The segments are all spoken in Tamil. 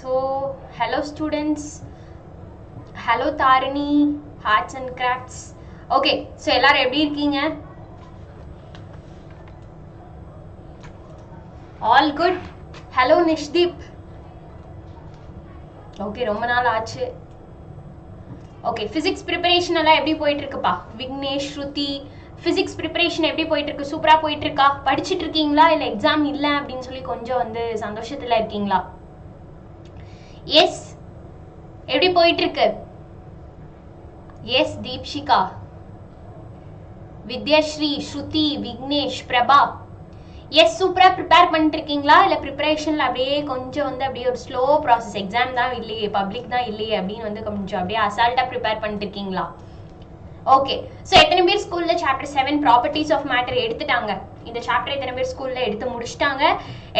So hello students, hello Tarini, arts and crafts. Okay, so எல்லாரும் எப்படி இருக்கீங்க? All good. Hello Nishdeep. Okay, ரொம்ப நாள் ஆச்சு. Okay, physics preparation எல்லாம் எப்படி போயிட்டு இருக்குப்பா? விக்னேஷ், ஸ்ருதி, physics preparation எப்படி போயிட்டு இருக்கு? சூப்பரா போயிட்டு இருக்கா? படிச்சிட்டு இருக்கீங்களா இல்ல எக்ஸாம் இல்ல அப்படினு சொல்லி கொஞ்சம் வந்து சந்தோஷத்துல இருக்கீங்களா? Yes. எப்படி போயிட்டு இருக்கு? Yes, தீப்ஷிகா, வித்யாஸ்ரீ, ஸ்ருதி, விக்னேஷ், பிரபா. எஸ், சூப்பரா ப்ரிப்பேர் பண்ணிட்டு இருக்கீங்களா இல்ல ப்ரிப்பரேஷன்ல அப்படியே கொஞ்சம் வந்து அப்படியே ஒரு ஸ்லோ ப்ராசஸ், எக்ஸாம் தான் இல்லையே, பப்ளிக் தான் இல்லையே அப்படின்னு வந்து கொஞ்சம் அப்படியே அசால்ட்டா ப்ரிப்பேர் பண்ணிட்டு இருக்கீங்களா? ஓகே, ஸோ எத்தனை பேர் ஸ்கூல்ல சாப்டர் 7 ப்ராப்பர்ட்டிஸ் ஆஃப் மேட்டர் எடுத்துட்டாங்க? இந்த சாப்டர் எத்தனை பேர் ஸ்கூல்ல எடுத்து முடிச்சிட்டாங்க?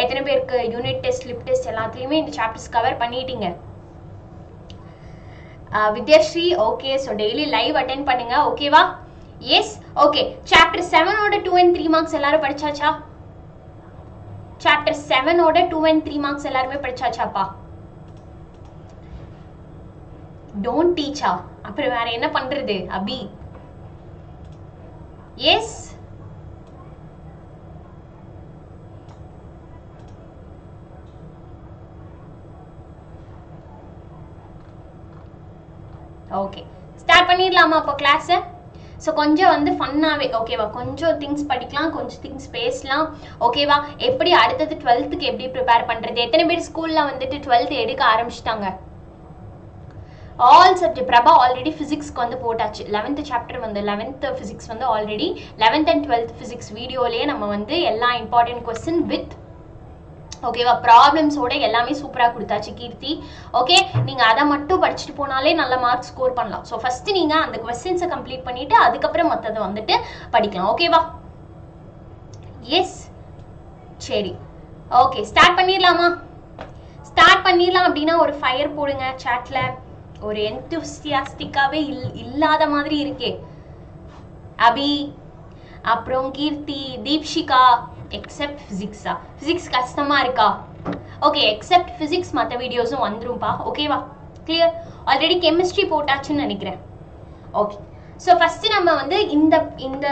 எத்தனை பேருக்கு யூனிட் டெஸ்ட், லிப் டெஸ்ட் எல்லாத்துலயுமே இந்த சாப்டர்ஸ் கவர் பண்ணிட்டீங்க? Vidyashree, okay, so daily live attend பண்ணுங்க, ஓகேவா? Yes, okay. சாப்டர் 7ஓட 2 and 3 மார்க்ஸ் எல்லாரும் படிச்சாச்சா? சாப்டர் 7ஓட 2 and 3 மார்க்ஸ் எல்லாருமே படிச்சாச்சாப்பா? டோன்ட் டீச்சா, அப்புறம் வேற என்ன பண்றது அபி? எஸ், ஓகே, ஸ்டார்ட் பண்ணிடலாமா அப்போ கிளாஸ்? ஸோ கொஞ்சம் வந்து ஃபன்னாகவே, ஓகேவா? கொஞ்சம் திங்ஸ் படிக்கலாம், கொஞ்சம் திங்ஸ் பேசலாம், ஓகேவா? எப்படி அடுத்தது 12th எப்படி ப்ரிப்பேர் பண்ணுறது? எத்தனை பேர் ஸ்கூலில் வந்துட்டு 12th எடுக்க ஆரம்பிச்சிட்டாங்க? All subject. பிரபா ஆல்ரெடி ஃபிசிக்ஸ்க்கு வந்து போட்டாச்சு. 11th சாப்டர் வந்து 11th ஃபிசிக்ஸ் வந்து already 11th and 12th physics வீடியோலேயே நம்ம வந்து எல்லா இம்பார்ட்டன்ட் கொஸ்டின் வித் ஓகேவா ப்ராப்ளம்ஸோட எல்லாமே சூப்பராக கொடுத்தாச்சு கீர்த்தி. ஓகே, நீங்கள் அதை மட்டும் படிச்சுட்டு போனாலே நல்ல மார்க் ஸ்கோர் பண்ணலாம். ஸோ ஃபஸ்ட்டு நீங்கள் அந்த கொஸ்டின்ஸை கம்ப்ளீட் பண்ணிவிட்டு அதுக்கப்புறம் மற்றதை வந்துட்டு படிக்கலாம், ஓகேவா? எஸ், சரி, ஓகே, ஸ்டார்ட் பண்ணிடலாமா? ஸ்டார்ட் பண்ணிடலாம் அப்படின்னா ஒரு ஃபயர் போடுங்க சாட்டில். ஒரு என்தூசியாஸ்டிக்காகவே இல்லாத மாதிரி இருக்கே. அபி, அப்புறம் கீர்த்தி, தீப்ஷிகா, எக்ஸெப்ட் ஃபிசிக்ஸா? ஃபிசிக்ஸ் கஷ்டமா இருக்கா? ஓகே, எக்ஸெப்ட் ஃபிசிக்ஸ் மற்ற வீடியோஸும் வந்துரும்பா, ஓகேவா? கிளியர்? ஆல்ரெடி கெமிஸ்ட்ரி போட்டாச்சுன்னு நினைக்கிறேன். ஓகே, ஸோ ஃபர்ஸ்ட் நம்ம வந்து இந்த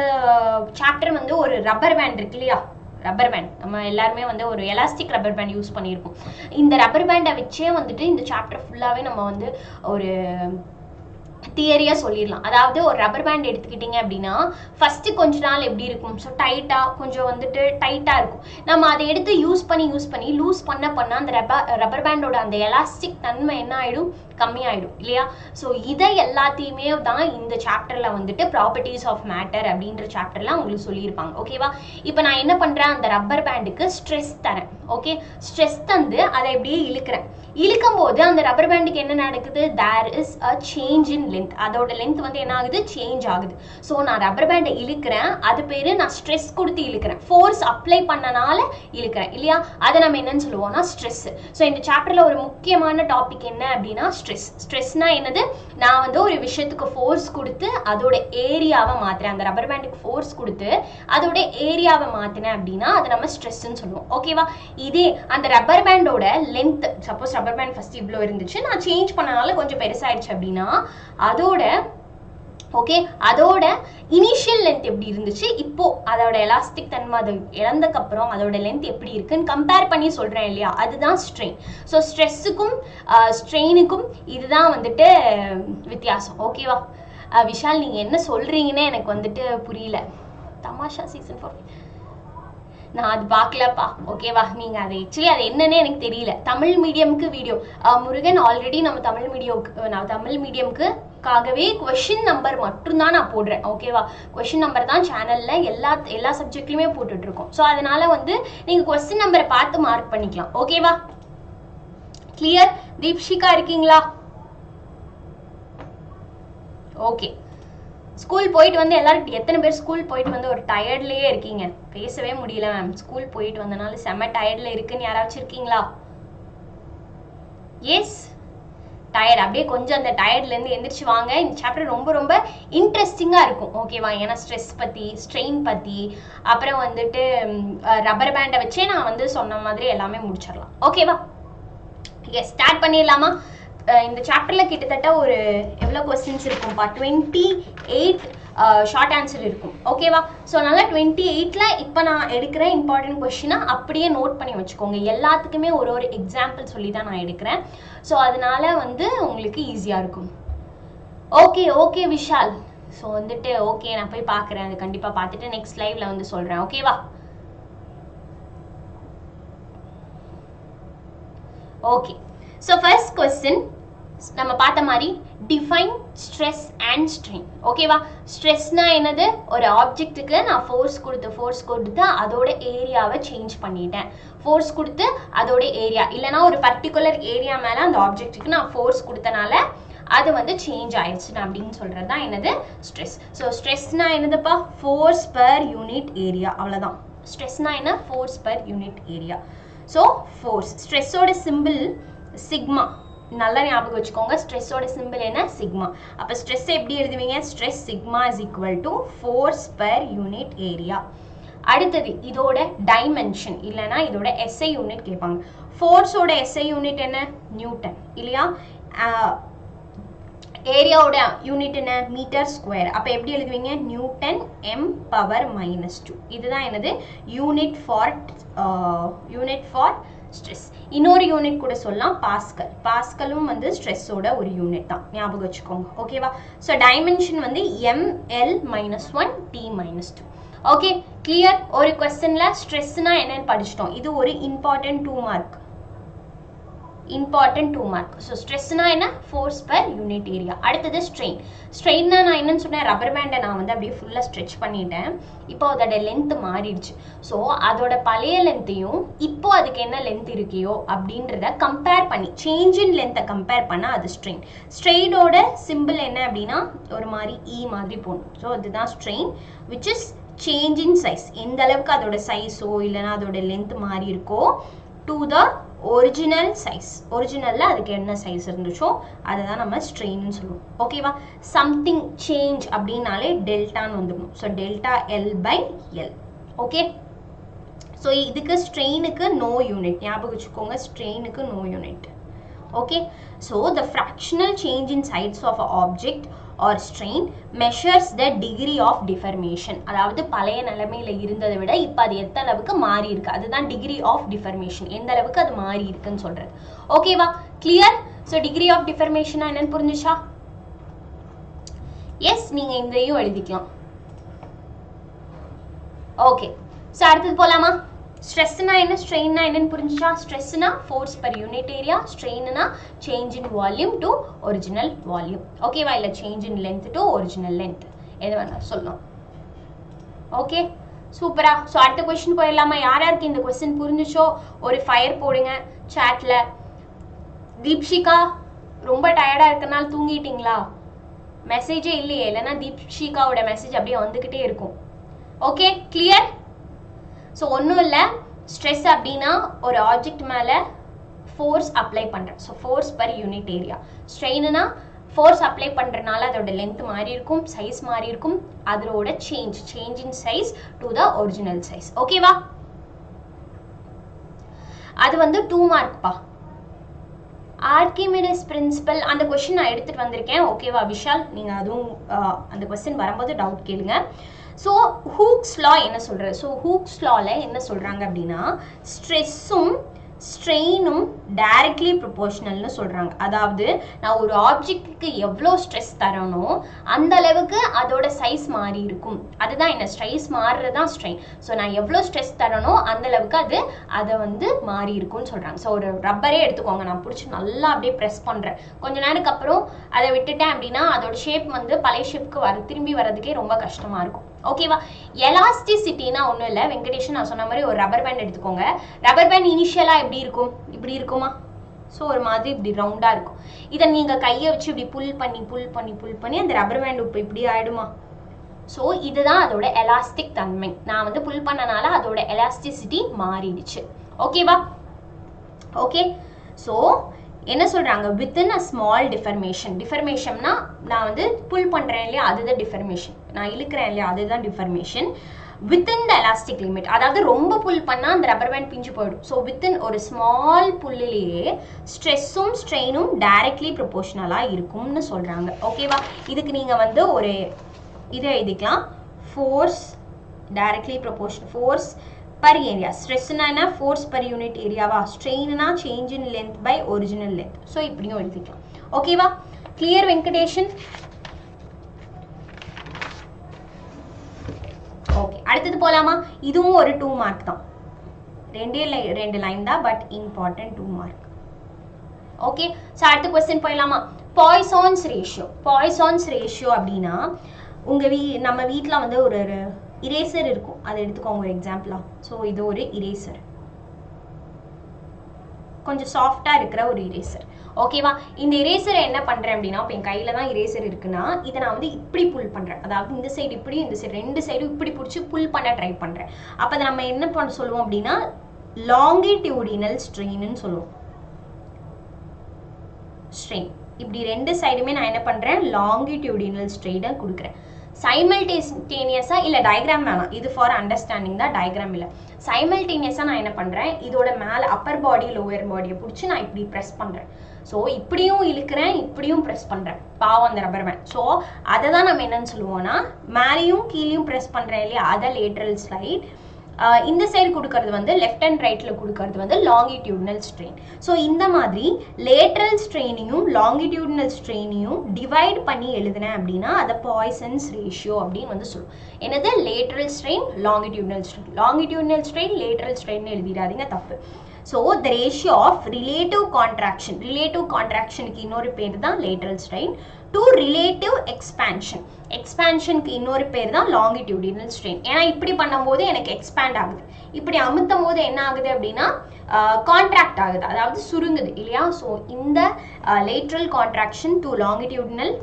சாப்டர் வந்து ஒரு ரப்பர் பேண்ட் இருக்கு இல்லையா? ரப்பர் பேண்ட் நம்ம எல்லாருமே வந்து ஒரு எலாஸ்டிக் ரப்பர் பேண்ட் யூஸ் பண்ணியிருக்கோம். இந்த ரப்பர் பேண்டை வச்சே வந்துட்டு இந்த சாப்டர் ஃபுல்லாகவே நம்ம வந்து ஒரு தியரியா சொல்லிடலாம். அதாவது ஒரு ரப்பர் பேண்ட் எடுத்துக்கிட்டீங்க அப்படின்னா ஃபர்ஸ்ட் கொஞ்ச நாள் எப்படி இருக்கும்? ஸோ டைட்டா, கொஞ்சம் வந்துட்டு டைட்டா இருக்கும். நம்ம அதை எடுத்து யூஸ் பண்ணி லூஸ் பண்ண அந்த ரப்பர் பேண்டோட அந்த எலாஸ்டிக் தன்மை என்ன ஆயிடும்? கம்மியாயிடும் இல்லையா? ஸோ இதை எல்லாத்தையுமே தான் இந்த சாப்டர்ல வந்துட்டு ப்ராப்பர்ட்டிஸ் ஆஃப் மேட்டர் அப்படின்ற சாப்டர்ல உங்களுக்கு சொல்லியிருப்பாங்க, ஓகேவா? இப்போ நான் என்ன பண்றேன்? அந்த ரப்பர் பேண்டுக்கு ஸ்ட்ரெஸ் தரேன். ஓகே, ஸ்ட்ரெஸ் தந்து அதை எப்படியே இழுக்கிறேன். இழுக்கும் போது அந்த ரப்பர் பேண்டுக்கு என்ன நடக்குது? There is a change in length. அதோட லென்த் வந்து என்ன ஆகுது? சேஞ்ச் ஆகுது. ஸோ நான் ரப்பர் பேண்டை இழுக்கிறேன், அது பேரு நான் ஸ்ட்ரெஸ் கொடுத்து இழுக்கிறேன், ஃபோர்ஸ் அப்ளை பண்ணனால இழுக்கிறேன் இல்லையா? அதை நம்ம என்னன்னு சொல்லுவோம்னா ஸ்ட்ரெஸ். ஸோ இந்த சாப்டர்ல ஒரு முக்கியமான டாபிக் என்ன அப்படின்னா ஸ்ட்ரெஸ். ஸ்ட்ரெஸ்னா என்னது? நான் வந்து ஒரு விஷயத்துக்கு ஃபோர்ஸ் கொடுத்து அதோட ஏரியாவை மாத்துறேன். அந்த ரப்பர் பேண்டுக்கு ஃபோர்ஸ் கொடுத்து அதோட ஏரியாவை மாத்தினேன் அப்படின்னா அதை நம்ம ஸ்ட்ரெஸ்ன்னு சொல்லுவோம், ஓகேவா? இதே அந்த ரப்பர் பேண்டோட length, suppose rubber band first இவ்வளோ இருந்துச்சு, நான் சேஞ்ச் பண்ணனால கொஞ்சம் பெருசாயிடுச்சு அப்படின்னா அதோட ஓகே, அதோட இனிஷியல் லென்த் எப்படி இருந்துச்சு, இப்போ அதோட எலாஸ்டிக் தன்மை அது இழந்தக்கு அப்புறம் அதோட லென்த் எப்படி இருக்குன்னு கம்பேர் பண்ணி சொல்றேன் இல்லையா? அதுதான் ஸ்ட்ரெயின். ஸோ ஸ்ட்ரெஸ்ஸுக்கும் ஸ்ட்ரெயினுக்கும் இதுதான் வந்துட்டு வித்தியாசம், ஓகேவா? விஷால், நீங்க என்ன சொல்றீங்கன்னு எனக்கு வந்துட்டு புரியல. தமாஷா சீசன் 4 நான் அது பார்க்கலப்பா, ஓகேவா? நீங்க அது ஆக்சுவலி அது என்னன்னு எனக்கு தெரியல. தமிழ் மீடியமுக்கு வீடியோ முருகன் ஆல்ரெடி நம்ம தமிழ் மீடியமுக்காகவே கொஸ்டின் நம்பர் மட்டும்தான் நான் போடுறேன், ஓகேவா? கொஸ்டின் நம்பர் தான் சேனல்ல எல்லா சப்ஜெக்ட்லயுமே போட்டுட்டு இருக்கோம். ஸோ அதனால வந்து நீங்க கொஸ்டின் நம்பரை பார்த்து மார்க் பண்ணிக்கலாம், ஓகேவா? கிளியர்? தீப்ஷிகா இருக்கீங்களா? ஓகே, ஸ்கூல் போயிட்டு வந்து எல்லாரும் எத்தனை பேர் ஸ்கூல் போயிட்டு வந்து ஒரு டயர்ட்லயே இருக்கீங்க? பேசவே முடியல மேம், ஸ்கூல் போயிட்டு வந்தனால செம்ம டயர்ட்ல இருக்குன்னு யாராச்சும் இருக்கீங்களா? Yes, tired. அப்படியே கொஞ்சம் அந்த டயர்ட்ல இருந்து எந்திரிச்சு வாங்க. இந்த சாப்டர் ரொம்ப ரொம்ப இன்ட்ரெஸ்டிங்கா இருக்கும், ஓகேவா? ஏன்னா ஸ்ட்ரெஸ் பத்தி, ஸ்ட்ரெயின் பத்தி, அப்புறம் வந்துட்டு ரப்பர் பேண்டை வச்சே நான் வந்து சொன்ன மாதிரி எல்லாமே முடிச்சிடலாம், ஓகேவா? எஸ் ஸ்டார்ட் பண்ணிடலாமா? இந்த சாப்டர்ல கிட்டத்தட்ட ஒரு எவ்வளோ கொஸ்டின்ஸ் இருக்கும்பா? 28 ஷார்ட் ஆன்சர் இருக்கும். ஓகேவா? ஸோ அதனால 28ல இப்போ நான் எடுக்கிற இம்பார்ட்டன்ட் கொஸ்டினை அப்படியே நோட் பண்ணி வச்சுக்கோங்க. எல்லாத்துக்குமே ஒரு ஒரு எக்ஸாம்பிள் சொல்லி தான் நான் எடுக்கிறேன். ஸோ அதனால வந்து உங்களுக்கு ஈஸியாக இருக்கும். Okay okay Vishal. ஸோ வந்துட்டு ஓகே நான் போய் பார்க்குறேன். அது கண்டிப்பாக பார்த்துட்டு நெக்ஸ்ட் லைவ்ல வந்து சொல்கிறேன். ஓகேவா? ஓகே. ஸோ ஃபர்ஸ்ட் கொஸ்டின் நம்ம பார்த்த மாதிரி டிஃபைன் ஸ்ட்ரெஸ் அண்ட் ஸ்ட்ரெயின். ஓகேவா? ஸ்ட்ரெஸ்னா என்னது? ஒரு ஆப்ஜெக்ட்டுக்கு நான் ஃபோர்ஸ் கொடுத்து அதோட ஏரியாவை சேஞ்ச் பண்ணிட்டேன். ஃபோர்ஸ் கொடுத்து அதோட ஏரியா இல்லைனா ஒரு பர்டிகுலர் ஏரியா மேலே அந்த ஆப்ஜெக்ட்டுக்கு நான் ஃபோர்ஸ் கொடுத்தனால அது வந்து சேஞ்ச் ஆயிடுச்சு அப்படின்னு சொல்கிறது தான் என்னது? ஸ்ட்ரெஸ். ஸோ ஸ்ட்ரெஸ்னா என்னதுப்பா? Force per unit area. அவ்வளோதான். ஸ்ட்ரெஸ்னா என்ன? Force per unit area. So force. ஸ்ட்ரெஸ்ஸோட சிம்பிள் சிக்மா. நல்லா ஞாபகம் வச்சுக்கோங்க. ஸ்ட்ரெஸ்ஸோட சிம்பிள் என்ன? சிக்மா. அப்போ ஸ்ட்ரெஸ் எப்படி எழுதுவீங்க? Stress sigma is equal to force per unit area. அடுத்தது இதோட டைமென்ஷன் இல்லைனா இதோட எஸ்ஐ யூனிட் கேட்பாங்க. ஃபோர்ஸோட எஸ்ஐ யூனிட் என்ன? நியூட்டன் இல்லையா? ஏரியாவோட யூனிட் என்ன? Metre square. அப்போ எப்படி எழுதுவீங்க? Newton m power -2. இதுதான் என்னது? Unit for stress. இன்னொரு யூனிட் கூட சொல்லலாம் பாஸ்கல். பாஸ்கலும் வந்து ஸ்ட்ரெஸ்ஸோட ஒரு யூனிட் தான். ஞாபகம் வச்சுக்கோங்க. ஓகேவா? ஸோ டைமென்ஷன் வந்து ml-1 t-2. Okay clear? ஒரு கொஸ்டின்ல ஸ்ட்ரெஸ்னா என்னன்னு படிச்சிட்டோம். இது ஒரு இம்பார்ட்டன்ட் 2 மார்க். ஸோ ஸ்ட்ரெஸ்னா என்ன? Force per unit area. அடுத்தது ஸ்ட்ரெயின். ஸ்ட்ரெயின்னா நான் என்னன்னு சொன்னேன்? ரப்பர் பேண்டை நான் வந்து அப்படியே ஃபுல்லாக ஸ்ட்ரெச் பண்ணிட்டேன். இப்போ அதோட லென்த் மாறிடுச்சு. ஸோ அதோட பழைய லென்த்தையும் இப்போ அதுக்கு என்ன லென்த் இருக்கையோ அப்படின்றத கம்பேர் பண்ணி சேஞ்ச் இன் லென்த்தை கம்பேர் பண்ணால் அது ஸ்ட்ரெயின். ஸ்ட்ரெயினோட சிம்பிள் என்ன அப்படின்னா ஒரு மாதிரி இ மாதிரி போகணும். ஸோ அதுதான் strain which is change in size. எந்த அளவுக்கு அதோட சைஸோ இல்லைனா அதோட லென்த் மாறி இருக்கோ டு த ஒரிஜினல் சைஸ். ஒரிஜினல்ல அதுக்கு என்ன சைஸ் இருந்துச்சோ அதை தான் நம்ம ஸ்ட்ரெயின்னு சொல்லுவோம். ஓகேவா? சம்திங் சேஞ்ச் அப்படின்னாலே டெல்டான்னு வந்துடணும். So delta L/L. Okay. So இதுக்கு ஸ்ட்ரெயினுக்கு நோ யூனிட். ஞாபகம் வச்சுக்கோங்க. ஸ்ட்ரெயினுக்கு no unit. Okay. So the fractional change in சைட்ஸ் of a object or strain measures the degree of deformation. அதாவது பழைய நிலைமையில இருந்ததை விட இப்போ அது எந்த அளவுக்கு மாறி இருக்கு அதுதான் degree of deformation. எந்த அளவுக்கு அது மாறி இருக்குன்னு சொல்றது. ஓகேவா? Clear? So degree of deformation என்னன்னு புரிஞ்சுச்சா? எஸ் நீங்க இதையும் எழுதிக்கலாம். ஓகே. ஸோ அடுத்தது போலாமா? ஸ்ட்ரெஸ்னா என்ன? ஸ்ட்ரெயின்னா என்னன்னு புரிஞ்சுச்சா? ஸ்ட்ரெஸ்னா ஃபோர்ஸ் பர் யூனிட் ஏரியா. ஸ்ட்ரெயின்னா change in volume to original volume. ஓகேவா? இல்லை change in length to original length. எது வேணா சொல்லலாம். ஓகே சூப்பரா. ஸோ அடுத்த கொஸ்டின் போயிடலாமா? யார் யாருக்கு இந்த கொஸ்டின் புரிஞ்சுச்சோ ஒரு ஃபயர் போடுங்க சாட்ல. தீப்ஷிகா ரொம்ப டயர்டாக இருக்கனால தூங்கிட்டீங்களா? மெசேஜே இல்லையே. இல்லைன்னா தீப்ஷிகாவோட மெசேஜ் அப்படியே வந்துக்கிட்டே இருக்கும். Okay clear? ஸோ ஒன்றும் இல்லை. ஸ்ட்ரெஸ் அப்படின்னா ஒரு ஆப்ஜெக்ட் மேலே ஃபோர்ஸ் அப்ளை பண்ணுறேன். So force per unit area. ஸ்ட்ரெயின்னா ஃபோர்ஸ் அப்ளை பண்ணுறதுனால அதோட லென்த் மாறி இருக்கும், சைஸ் மாறி இருக்கும். அதோட change in size to the original size. ஓகேவா? அது வந்து 2 மார்க்பா. ஆர்கிமிடிஸ் பிரின்சிபல் அந்த கொஸ்டின் நான் எடுத்துகிட்டு வந்திருக்கேன். ஓகேவா விஷால்? நீங்கள் அதுவும் அந்த கொஸ்டின் வரும்போது டவுட் கேளுங்க. ஸோ ஹூக்ஸ் லா என்ன சொல்கிறது? ஸோ ஹூக்ஸ் லாவில் என்ன சொல்கிறாங்க அப்படின்னா ஸ்ட்ரெஸ்ஸும் ஸ்ட்ரெயினும் டைரக்ட்லி ப்ரொபோர்ஷனல்னு சொல்கிறாங்க. அதாவது நான் ஒரு ஆப்ஜெக்ட்டுக்கு எவ்வளோ ஸ்ட்ரெஸ் தரனோ அந்த அளவுக்கு அதோட சைஸ் மாறி இருக்கும். அதுதான் என்ன? ஸ்ட்ரெஸ் மாறுறது தான் ஸ்ட்ரெயின். ஸோ நான் எவ்வளோ ஸ்ட்ரெஸ் தரனோ அந்த அளவுக்கு அதை வந்து மாறி இருக்கும்னு சொல்கிறாங்க. ஸோ ஒரு ரப்பரே எடுத்துக்கோங்க. நான் பிடிச்சி நல்லா அப்படியே ப்ரெஸ் பண்ணுறேன். கொஞ்ச நேரத்துக்கு அப்புறம் அதை விட்டுட்டேன் அப்படின்னா அதோட ஷேப் வந்து பழைய ஷேப்புக்கு திரும்பி வர்றதுக்கே ரொம்ப கஷ்டமாக இருக்கும். ஓகேவா? எலாஸ்டிசிட்டினா ஒன்றும் இல்லை. வெங்கடேஷன் நான் சொன்ன மாதிரி ஒரு ரப்பர் பேண்ட் எடுத்துக்கோங்க. ரப்பர் பேண்ட் இனிஷியலாக எப்படி இருக்கும்? இப்படி இருக்குமா? ஸோ ஒரு மாதிரி இப்படி ரவுண்டாக இருக்கும். இதை நீங்கள் கையை வச்சு இப்படி புல் பண்ணி அந்த ரப்பர் பேண்ட் இப்போ இப்படி ஆகிடுமா? ஸோ இதுதான் அதோட எலாஸ்டிக் தன்மை. நான் வந்து புல் பண்ணனால அதோட எலாஸ்டிசிட்டி மாறிடுச்சு. ஓகேவா? ஓகே. ஸோ என்ன சொல்கிறாங்க? Within a small deformation. டிஃபர்மேஷன்னா நான் வந்து புல் பண்ணுறேன் இல்லையா, அதுதான் டிஃபர்மேஷன். நான் இழுக்கிறேன் இல்லையா, அதுதான் deformation. within the elastic limit. அதாவது ரொம்ப புல் பண்ணா அந்த ரப்பர் பேண்ட் பிஞ்சு போயிடும். ஸோ within ஒரு ஸ்மால் புல்லிலேயே ஸ்ட்ரெஸ்ஸும் ஸ்ட்ரெயினும் டைரக்ட்லி ப்ரொபோஷனலா இருக்கும்னு சொல்றாங்க. ஓகேவா? இதுக்கு நீங்க வந்து ஒரு இதை எழுதிக்கலாம், force directly proportional, force per area. Stress na force per unit area va, strain na change in length by original length. So இப்படியும் எழுதிக்கலாம். ஓகேவா? clear வெங்கடேஷன்? ஓகே, அடுத்தது போலாமா? இதுவும் ஒரு 2 மார்க் தான், ரெண்டு லைன் தான், but important 2 mark. Okay, so அடுத்த क्वेश्चन போயிடலாமா? Poisson's ratio. பாய்சான்ஸ் ரேஷியோ அப்படின்னா நம்ம வீட்ல வந்து ஒரு இரேசர் இருக்கும், அதை எடுத்துக்கோங்க ஒரு எக்ஸாம்பிளா. ஸோ இது ஒரு இரேசர், கொஞ்சம் சாஃப்டா இருக்கிற ஒரு இரேசர். ஓகேவா? இந்த இரேசரை என்ன பண்றேன் அப்படின்னா, இப்போ என் கையில தான் இரேசர் இருக்குன்னா இதை நான் வந்து இப்படி புல் பண்றேன். அதாவது இந்த சைடு இப்படி, இந்த சைடு, ரெண்டு சைடும் இப்படி பிடிச்சி புல் பண்ண ட்ரை பண்றேன். அப்போ அதை நம்ம என்ன பண்ண சொல்லுவோம் அப்படின்னா லாங்கிடியூடினல் ஸ்ட்ரெயின்னு சொல்லுவோம். ஸ்ட்ரெயின் இப்படி ரெண்டு சைடுமே நான் என்ன பண்றேன், லாங்கிடியூடினல் ஸ்ட்ரெயினை கொடுக்குறேன். சைமல்டேனியஸா இல்ல டயக்ராம் வேணாம், இது ஃபார் அண்டர்ஸ்டாண்டிங் தான், டயக்ராம் இல்ல. சைமல்டேனியஸா நான் என்ன பண்றேன், இதோட மேல அப்பர் பாடி லோவர் பாடியை பிடிச்சி நான் இப்படி ப்ரெஸ் பண்றேன். ஸோ இப்படியும் இழுக்கிறேன், இப்படியும் ப்ரெஸ் பண்றேன், பாவம் அந்த ரப்பர் பேண்ட். ஸோ அதை தான் நம்ம என்னன்னு சொல்லுவோம்னா, மேலேயும் கீழேயும் ப்ரெஸ் பண்றேன் இல்லையா, அதை லேட்ரல் ஸ்லைட். இந்த சைடு கொடுக்கறது வந்து லெஃப்ட் அண்ட் ரைட்ல கொடுக்கறது வந்து லாங்கிடியூடினல் ஸ்ட்ரெயின். ஸோ இந்த மாதிரி லேட்ரல் ஸ்ட்ரெயினையும் லாங்கிடியூடினல் ஸ்ட்ரெயினையும் டிவைட் பண்ணி எழுதினேன் அப்படின்னா அதை பாய்சன்ஸ் ரேஷியோ அப்படின்னு வந்து சொல்லுவோம். என்னது? Lateral strain, longitudinal strain. Longitudinal strain, lateral strain எழுதிடாதீங்க, தப்பு. So the ratio of relative contraction, relative கான்ட்ராக்ஷனுக்கு இன்னொரு பேர் தான் lateral strain, to relative expansion, எக்ஸ்பான்ஷனுக்கு இன்னொரு பேர் தான் லாங்கிடியூடினல் ஸ்ட்ரெயின். ஏன்னா இப்படி பண்ணும்போது எனக்கு எக்ஸ்பேண்ட் ஆகுது, இப்படி அமுத்தும் போது என்ன ஆகுது அப்படின்னா கான்ட்ராக்ட் ஆகுது, அதாவது சுருங்குது இல்லையா. ஸோ இந்த lateral contraction to longitudinal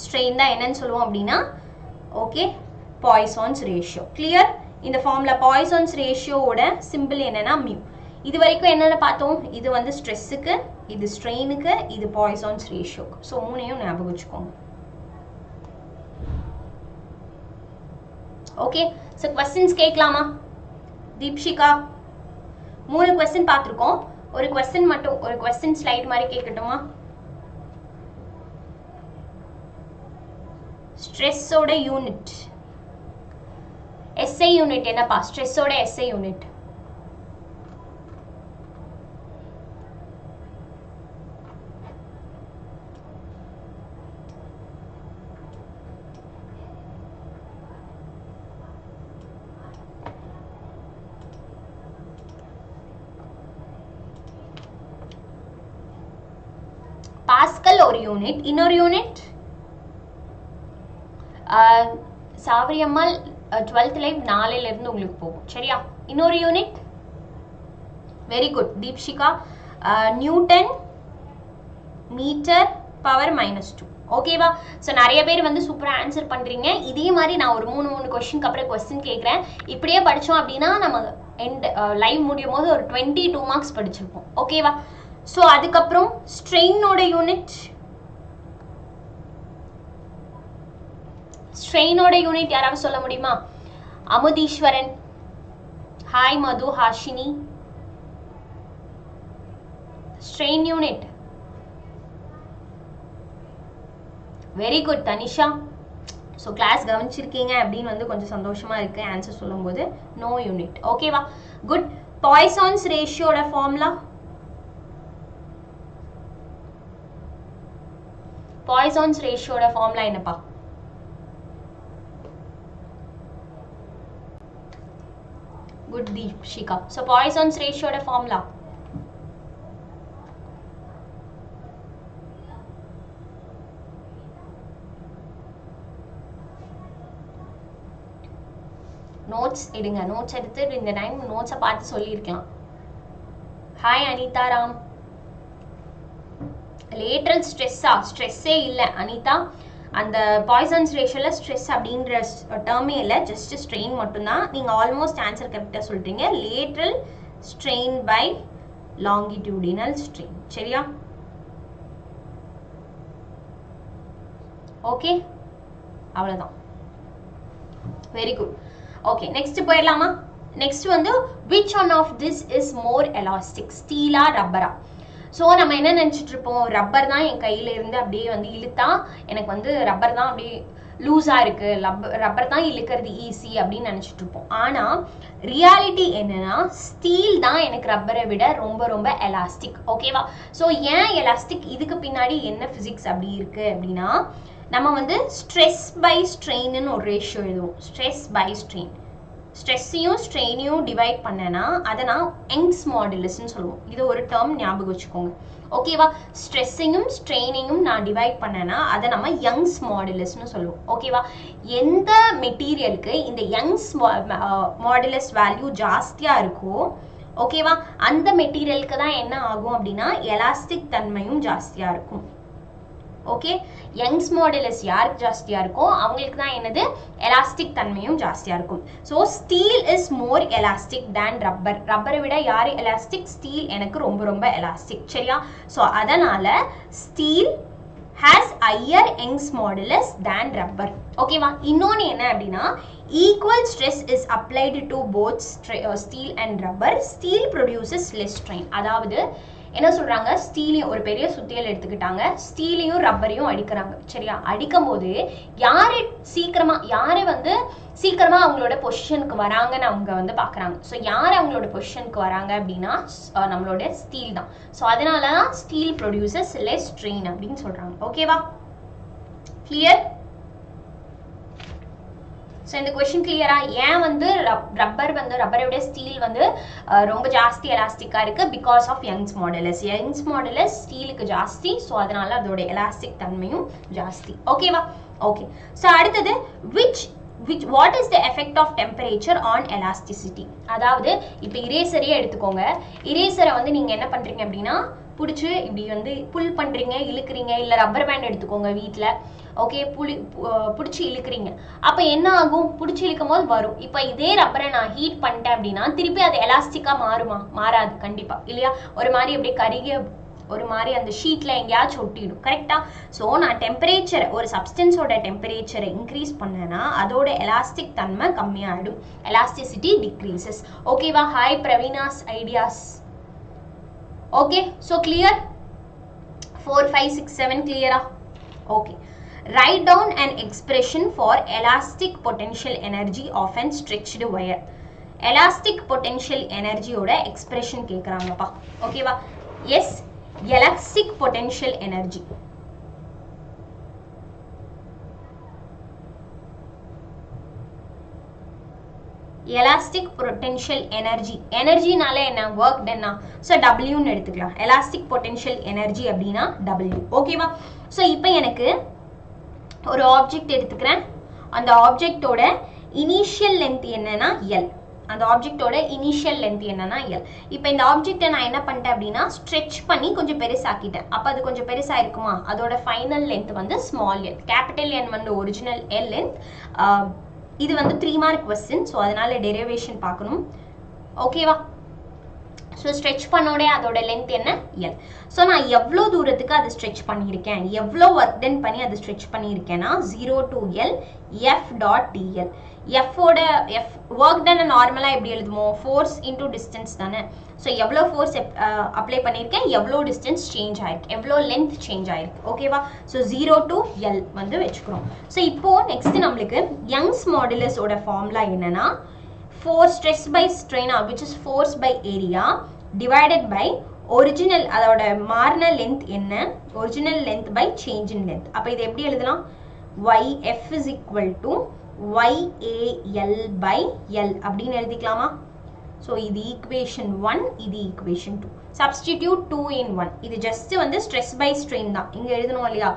strain தான் என்னன்னு சொல்லுவோம் அப்படின்னா, ஓகே, பாய்சான்ஸ் ரேஷியோ. கிளியர்? இந்த ஃபார்ம்ல பாய்சான்ஸ் ரேஷியோவோட சிம்பிள் என்னன்னா மியூ. இது வரைக்கும் என்னென்ன பார்த்தோம், இது வந்து ஸ்ட்ரெஸ்ஸுக்கு, இது ஸ்ட்ரெயினுக்கு, இது பாய்சான்ஸ் ரேஷியோக்கு. ஸோ மூணையும் ஞாபகம் வச்சுக்கோங்க. ஓகே, ஸோ क्वेश्चंस கேட்கலாமா? தீப்ஷிகா, 3 क्वेश्चन பார்த்துருக்கோம், ஒரு क्वेश्चन மட்டும், ஒரு क्वेश्चन ஸ்லைட் மாதிரி கேட்கட்டுமா? ஸ்ட்ரெஸ்ஸோட யூனிட், எஸ்ஐ யூனிட் என்னப்பா? ஸ்ட்ரெஸ்ஸோட எஸ்ஐ யூனிட் பாஸ்கல் ஒரு யூனிட், இன்னொரு யூனிட் சாவரியம்மாள் 12th லைவ் 4ல இருந்து உங்களுக்கு போகும், சரியா? இன்னொரு unit, very good Deepshikha, newton metre power -2. ஓகேவா? ஸோ நிறைய பேர் வந்து சூப்பராக ஆன்சர் பண்றீங்க. இதே மாதிரி நான் ஒரு 3 கொஸ்டினுக்கு அப்புறம் கொஸ்டின் கேட்குறேன். இப்படியே படித்தோம் அப்படின்னா நம்ம எண்ட் லைவ் முடியும் போது ஒரு 22 மார்க்ஸ் படிச்சிருப்போம். ஓகேவா? ஸோ அதுக்கப்புறம் ஸ்ட்ரெயினோட யூனிட், ஸ்ட்ரெயினோட யூனிட் யாராவது சொல்ல முடியுமா? Amudheeswaran, hi Madhu, Haashini. Strain unit, very good Thanisha. So class கவனிச்சிருக்கீங்க அப்படின்னு வந்து கொஞ்சம் சந்தோஷமா இருக்கு ஆன்சர் சொல்லும்போது. No unit. ஓகேவா? குட். பாய்சான்ஸ் ரேஷியோட ஃபார்முலா, பாய்சான்ஸ் ரேஷியோட ஃபார்முலா என்னப்பா? குட் தீப்ஷிகா. ஸோ பாய்சான்ஸ் ரேஷியோட ஃபார்முலா நோட்ஸ் எடுங்க, நோட்ஸ் எடுத்து இந்த டைம் நோட்ஸை பார்த்து சொல்லியிருக்கலாம். ஹாய் அனிதா ராம். லேட்ரல் ஸ்ட்ரெஸ்ஸா? ஸ்ட்ரெஸ்ஸே இல்லை அனிதா, அந்த பாய்சன்ஸ் ரேஷியோல ஸ்ட்ரெஸ் அப்படின்ற டேர்மே இல்லை, ஜஸ்ட் ஸ்ட்ரெயின் மட்டும்தான். நீங்கள் ஆல்மோஸ்ட் ஆன்சர் கரெக்டாக சொல்லிட்டீங்க. Lateral strain by longitudinal strain, சரியா? ஓகே, அவ்வளோதான். Very good. ஓகே நெக்ஸ்ட் போயிடலாமா நெக்ஸ்ட் வந்து which one of this is more elastic ஸ்டீலா ரப்பரா ஸோ நம்ம என்ன நினச்சிட்டு இருப்போம் ரப்பர் தான் என் கையில இருந்து அப்படியே வந்து இழுத்தா எனக்கு வந்து ரப்பர் தான் அப்படியே லூஸாக இருக்கு ரப்பர் தான் இழுக்கிறது ஈஸி அப்படின்னு நினச்சிட்டு இருப்போம் ஆனால் ரியாலிட்டி என்னன்னா ஸ்டீல் தான் எனக்கு ரப்பரை விட ரொம்ப ரொம்ப எலாஸ்டிக் ஓகேவா ஸோ ஏன் எலாஸ்டிக் இதுக்கு பின்னாடி என்ன ஃபிசிக்ஸ் அப்படி இருக்கு அப்படின்னா நம்ம வந்து ஸ்ட்ரெஸ் பை ஸ்ட்ரெயின்னு ஒரு ரேஷியோ எழுதுவோம் ஸ்ட்ரெஸ் பை ஸ்ட்ரெயின் ஸ்ட்ரெஸ்ஸையும் ஸ்ட்ரெயினையும் டிவைட் பண்ணனா அதை நான் யங்ஸ் மாடுலஸ்ன்னு சொல்லுவோம் இது ஒரு டேர்ம் ஞாபகம் வச்சுக்கோங்க ஓகேவா ஸ்ட்ரெஸ்ஸையும் ஸ்ட்ரெயினையும் நான் டிவைட் பண்ணனா அதை நம்ம யங்ஸ் மாடுலஸ்னு சொல்லுவோம் ஓகேவா எந்த மெட்டீரியலுக்கு இந்த யங்ஸ் மாடுலஸ் வேல்யூ ஜாஸ்தியாக இருக்கோ ஓகேவா அந்த மெட்டீரியலுக்கு தான் என்ன ஆகும் அப்படின்னா எலாஸ்டிக் தன்மையும் ஜாஸ்தியாக இருக்கும் ஓகே யங்ஸ் மாடுலஸ் யாருக்கு ஜாஸ்தியா இருக்கோ அவங்களுக்கு தான் என்னது எலாஸ்டிக் தன்மையும் ஜாஸ்தியா இருக்கும் so steel is more elastic than rubber ரப்பரை விட யாரு எலாஸ்டிக் ஸ்டீல் எனக்கு ரொம்ப ரொம்ப எலாஸ்டிக் சரியா ஸோ அதனால steel has higher Young's modulus than rubber ஓகேவா இன்னொன்று என்ன அப்படின்னா equal stress is applied to both steel and rubber steel produces less strain அதாவது என்ன சொல்றாங்க ஸ்டீலையும் ஒரு பெரிய சுத்தியல் எடுத்துக்கிட்டாங்க ஸ்டீலையும் ரப்பரையும் அடிக்கிறாங்க சரியா அடிக்கும் போது யாரு வந்து சீக்கிரமா அவங்களோட பொசிஷனுக்கு வராங்கன்னு அவங்க வந்து பாக்குறாங்க ஸோ யார் அவங்களோட பொசிஷனுக்கு வராங்க அப்படின்னா நம்மளோட ஸ்டீல் தான் ஸோ அதனாலதான் ஸ்டீல் ப்ரொடியூசஸ் லெஸ் ஸ்ட்ரெயின் அப்படின்னு சொல்றாங்க ஓகேவா கிளியர் ஸோ இந்த கொஸ்டின் கிளியரா ஏன் வந்து ரப்பரை விட ஸ்டீல் வந்து ரொம்ப ஜாஸ்தி எலாஸ்டிக்காக இருக்கு பிகாஸ் ஆஃப் யங்ஸ் மாடுலஸ் ஸ்டீலுக்கு ஜாஸ்தி ஸோ அதனால அதோட எலாஸ்டிக் தன்மையும் ஜாஸ்தி ஓகேவா ஓகே ஸோ அடுத்தது what is the effect of temperature on elasticity அதாவது இப்போ இரேசரையே எடுத்துக்கோங்க இரேசரை வந்து நீங்க என்ன பண்றீங்க அப்படின்னா பிடிச்சி இப்படி வந்து புல் பண்றீங்க இழுக்கிறீங்க இல்லை ரப்பர் பேண்ட் எடுத்துக்கோங்க வீட்டில் ஓகே பிடிச்சி இழுக்கிறீங்க அப்போ என்ன ஆகும் பிடிச்சி இழுக்கும் போது வரும் இப்போ இதே ரப்பரை நான் ஹீட் பண்ணிட்டேன் அப்படின்னா திருப்பி அது எலாஸ்டிக்காக மாறுமா மாறாது கண்டிப்பா இல்லையா ஒரு மாதிரி அப்படியே கருகிய ஒரு மாதிரி அந்த ஷீட்ல எங்கேயாச்சும் ஒட்டிடும் கரெக்டா ஸோ நான் டெம்பரேச்சர் ஒரு சப்ஸ்டன்ஸோட டெம்பரேச்சரை இன்க்ரீஸ் பண்ணேன்னா அதோட எலாஸ்டிக் தன்மை கம்மியாயிடும் எலாஸ்டிசிட்டி டிக்ரீசஸ் ஓகேவா hi Praveena's ideas okay so clear 4 5 6 7 கிளியரா okay write down an expression for elastic potential energy of an stretched wire elastic potential energy ஓட எக்ஸ்பிரஷன் கேக்குறாங்கப்பா ஓகேவா S elastic potential energy elastic potential energy நால என்ன work done so w ன்னு எடுத்துக்கலாம் elastic potential energy அப்படினா w ஓகேவா சோ இப்போ எனக்கு ஒரு ஆப்ஜெக்ட் எடுத்துக்கிறேன் அந்த ஆப்ஜெக்ட்டோட இனிஷியல் லெந்த் என்னன்னா l அந்த ஆப்ஜெக்ட்டோட இனிஷியல் லெந்த் என்னன்னா l இப்போ இந்த ஆப்ஜெக்ட்டை நான் என்ன பண்ணிட்டேன் அப்படினா ஸ்ட்ரெச் பண்ணி கொஞ்சம் பெருசாக்கிட்டேன் அப்ப அது கொஞ்சம் பெருசா இருக்குமா அதோட ஃபைனல் லெந்த் வந்து ஸ்மால் l கேபிட்டல் n வந்து ஒரிஜினல் l லெந்த் இது வந்து 3 மார்க் क्वेश्चन சோ அதனால டெரிவேஷன் பார்க்கணும் ஓகேவா சோ ஸ்ட்ரெச் பண்ணோட அதோட லெந்த் என்ன l சோ நான் எவ்வளவு தூரத்துக்கு அது ஸ்ட்ரெச் பண்ணியிருக்கேன் எவ்வளவு வர்க் டன் பண்ணி அது ஸ்ட்ரெச் பண்ணியிருக்கேனா 0 to l f dot dl f ஓட f வர்க் டன் நார்மலா எப்படி எழுதுவோம் ஃபோர்ஸ் இன்டு டிஸ்டன்ஸ் தானே சோ எவ்வளவு ஃபோர்ஸ் அப்ளை பண்ணியிருக்கேன் எவ்வளவு டிஸ்டன்ஸ் சேஞ்ச் ஆயிருக்கு எவ்வளவு லெந்த் சேஞ்ச் ஆயிருக்கு ஓகேவா சோ 0 to l வந்து வெச்சுக்கிறோம் சோ இப்போ நெக்ஸ்ட் நமக்கு யங்ஸ் மாடுலஸ் ஓட ஃபார்முலா என்னன்னா force stress by strain which is force by area divided by original அதோட மாறின length என்ன original length by change in length அப்ப இது எப்படி எழுதலாம் yf is equal to yal by l அப்படினு எழுதிக்கலாமா so இது equation 1 இது equation 2 substitute 2 in 1 இது just வந்து stress by strain தான் இங்க எழுதணும் இல்லையா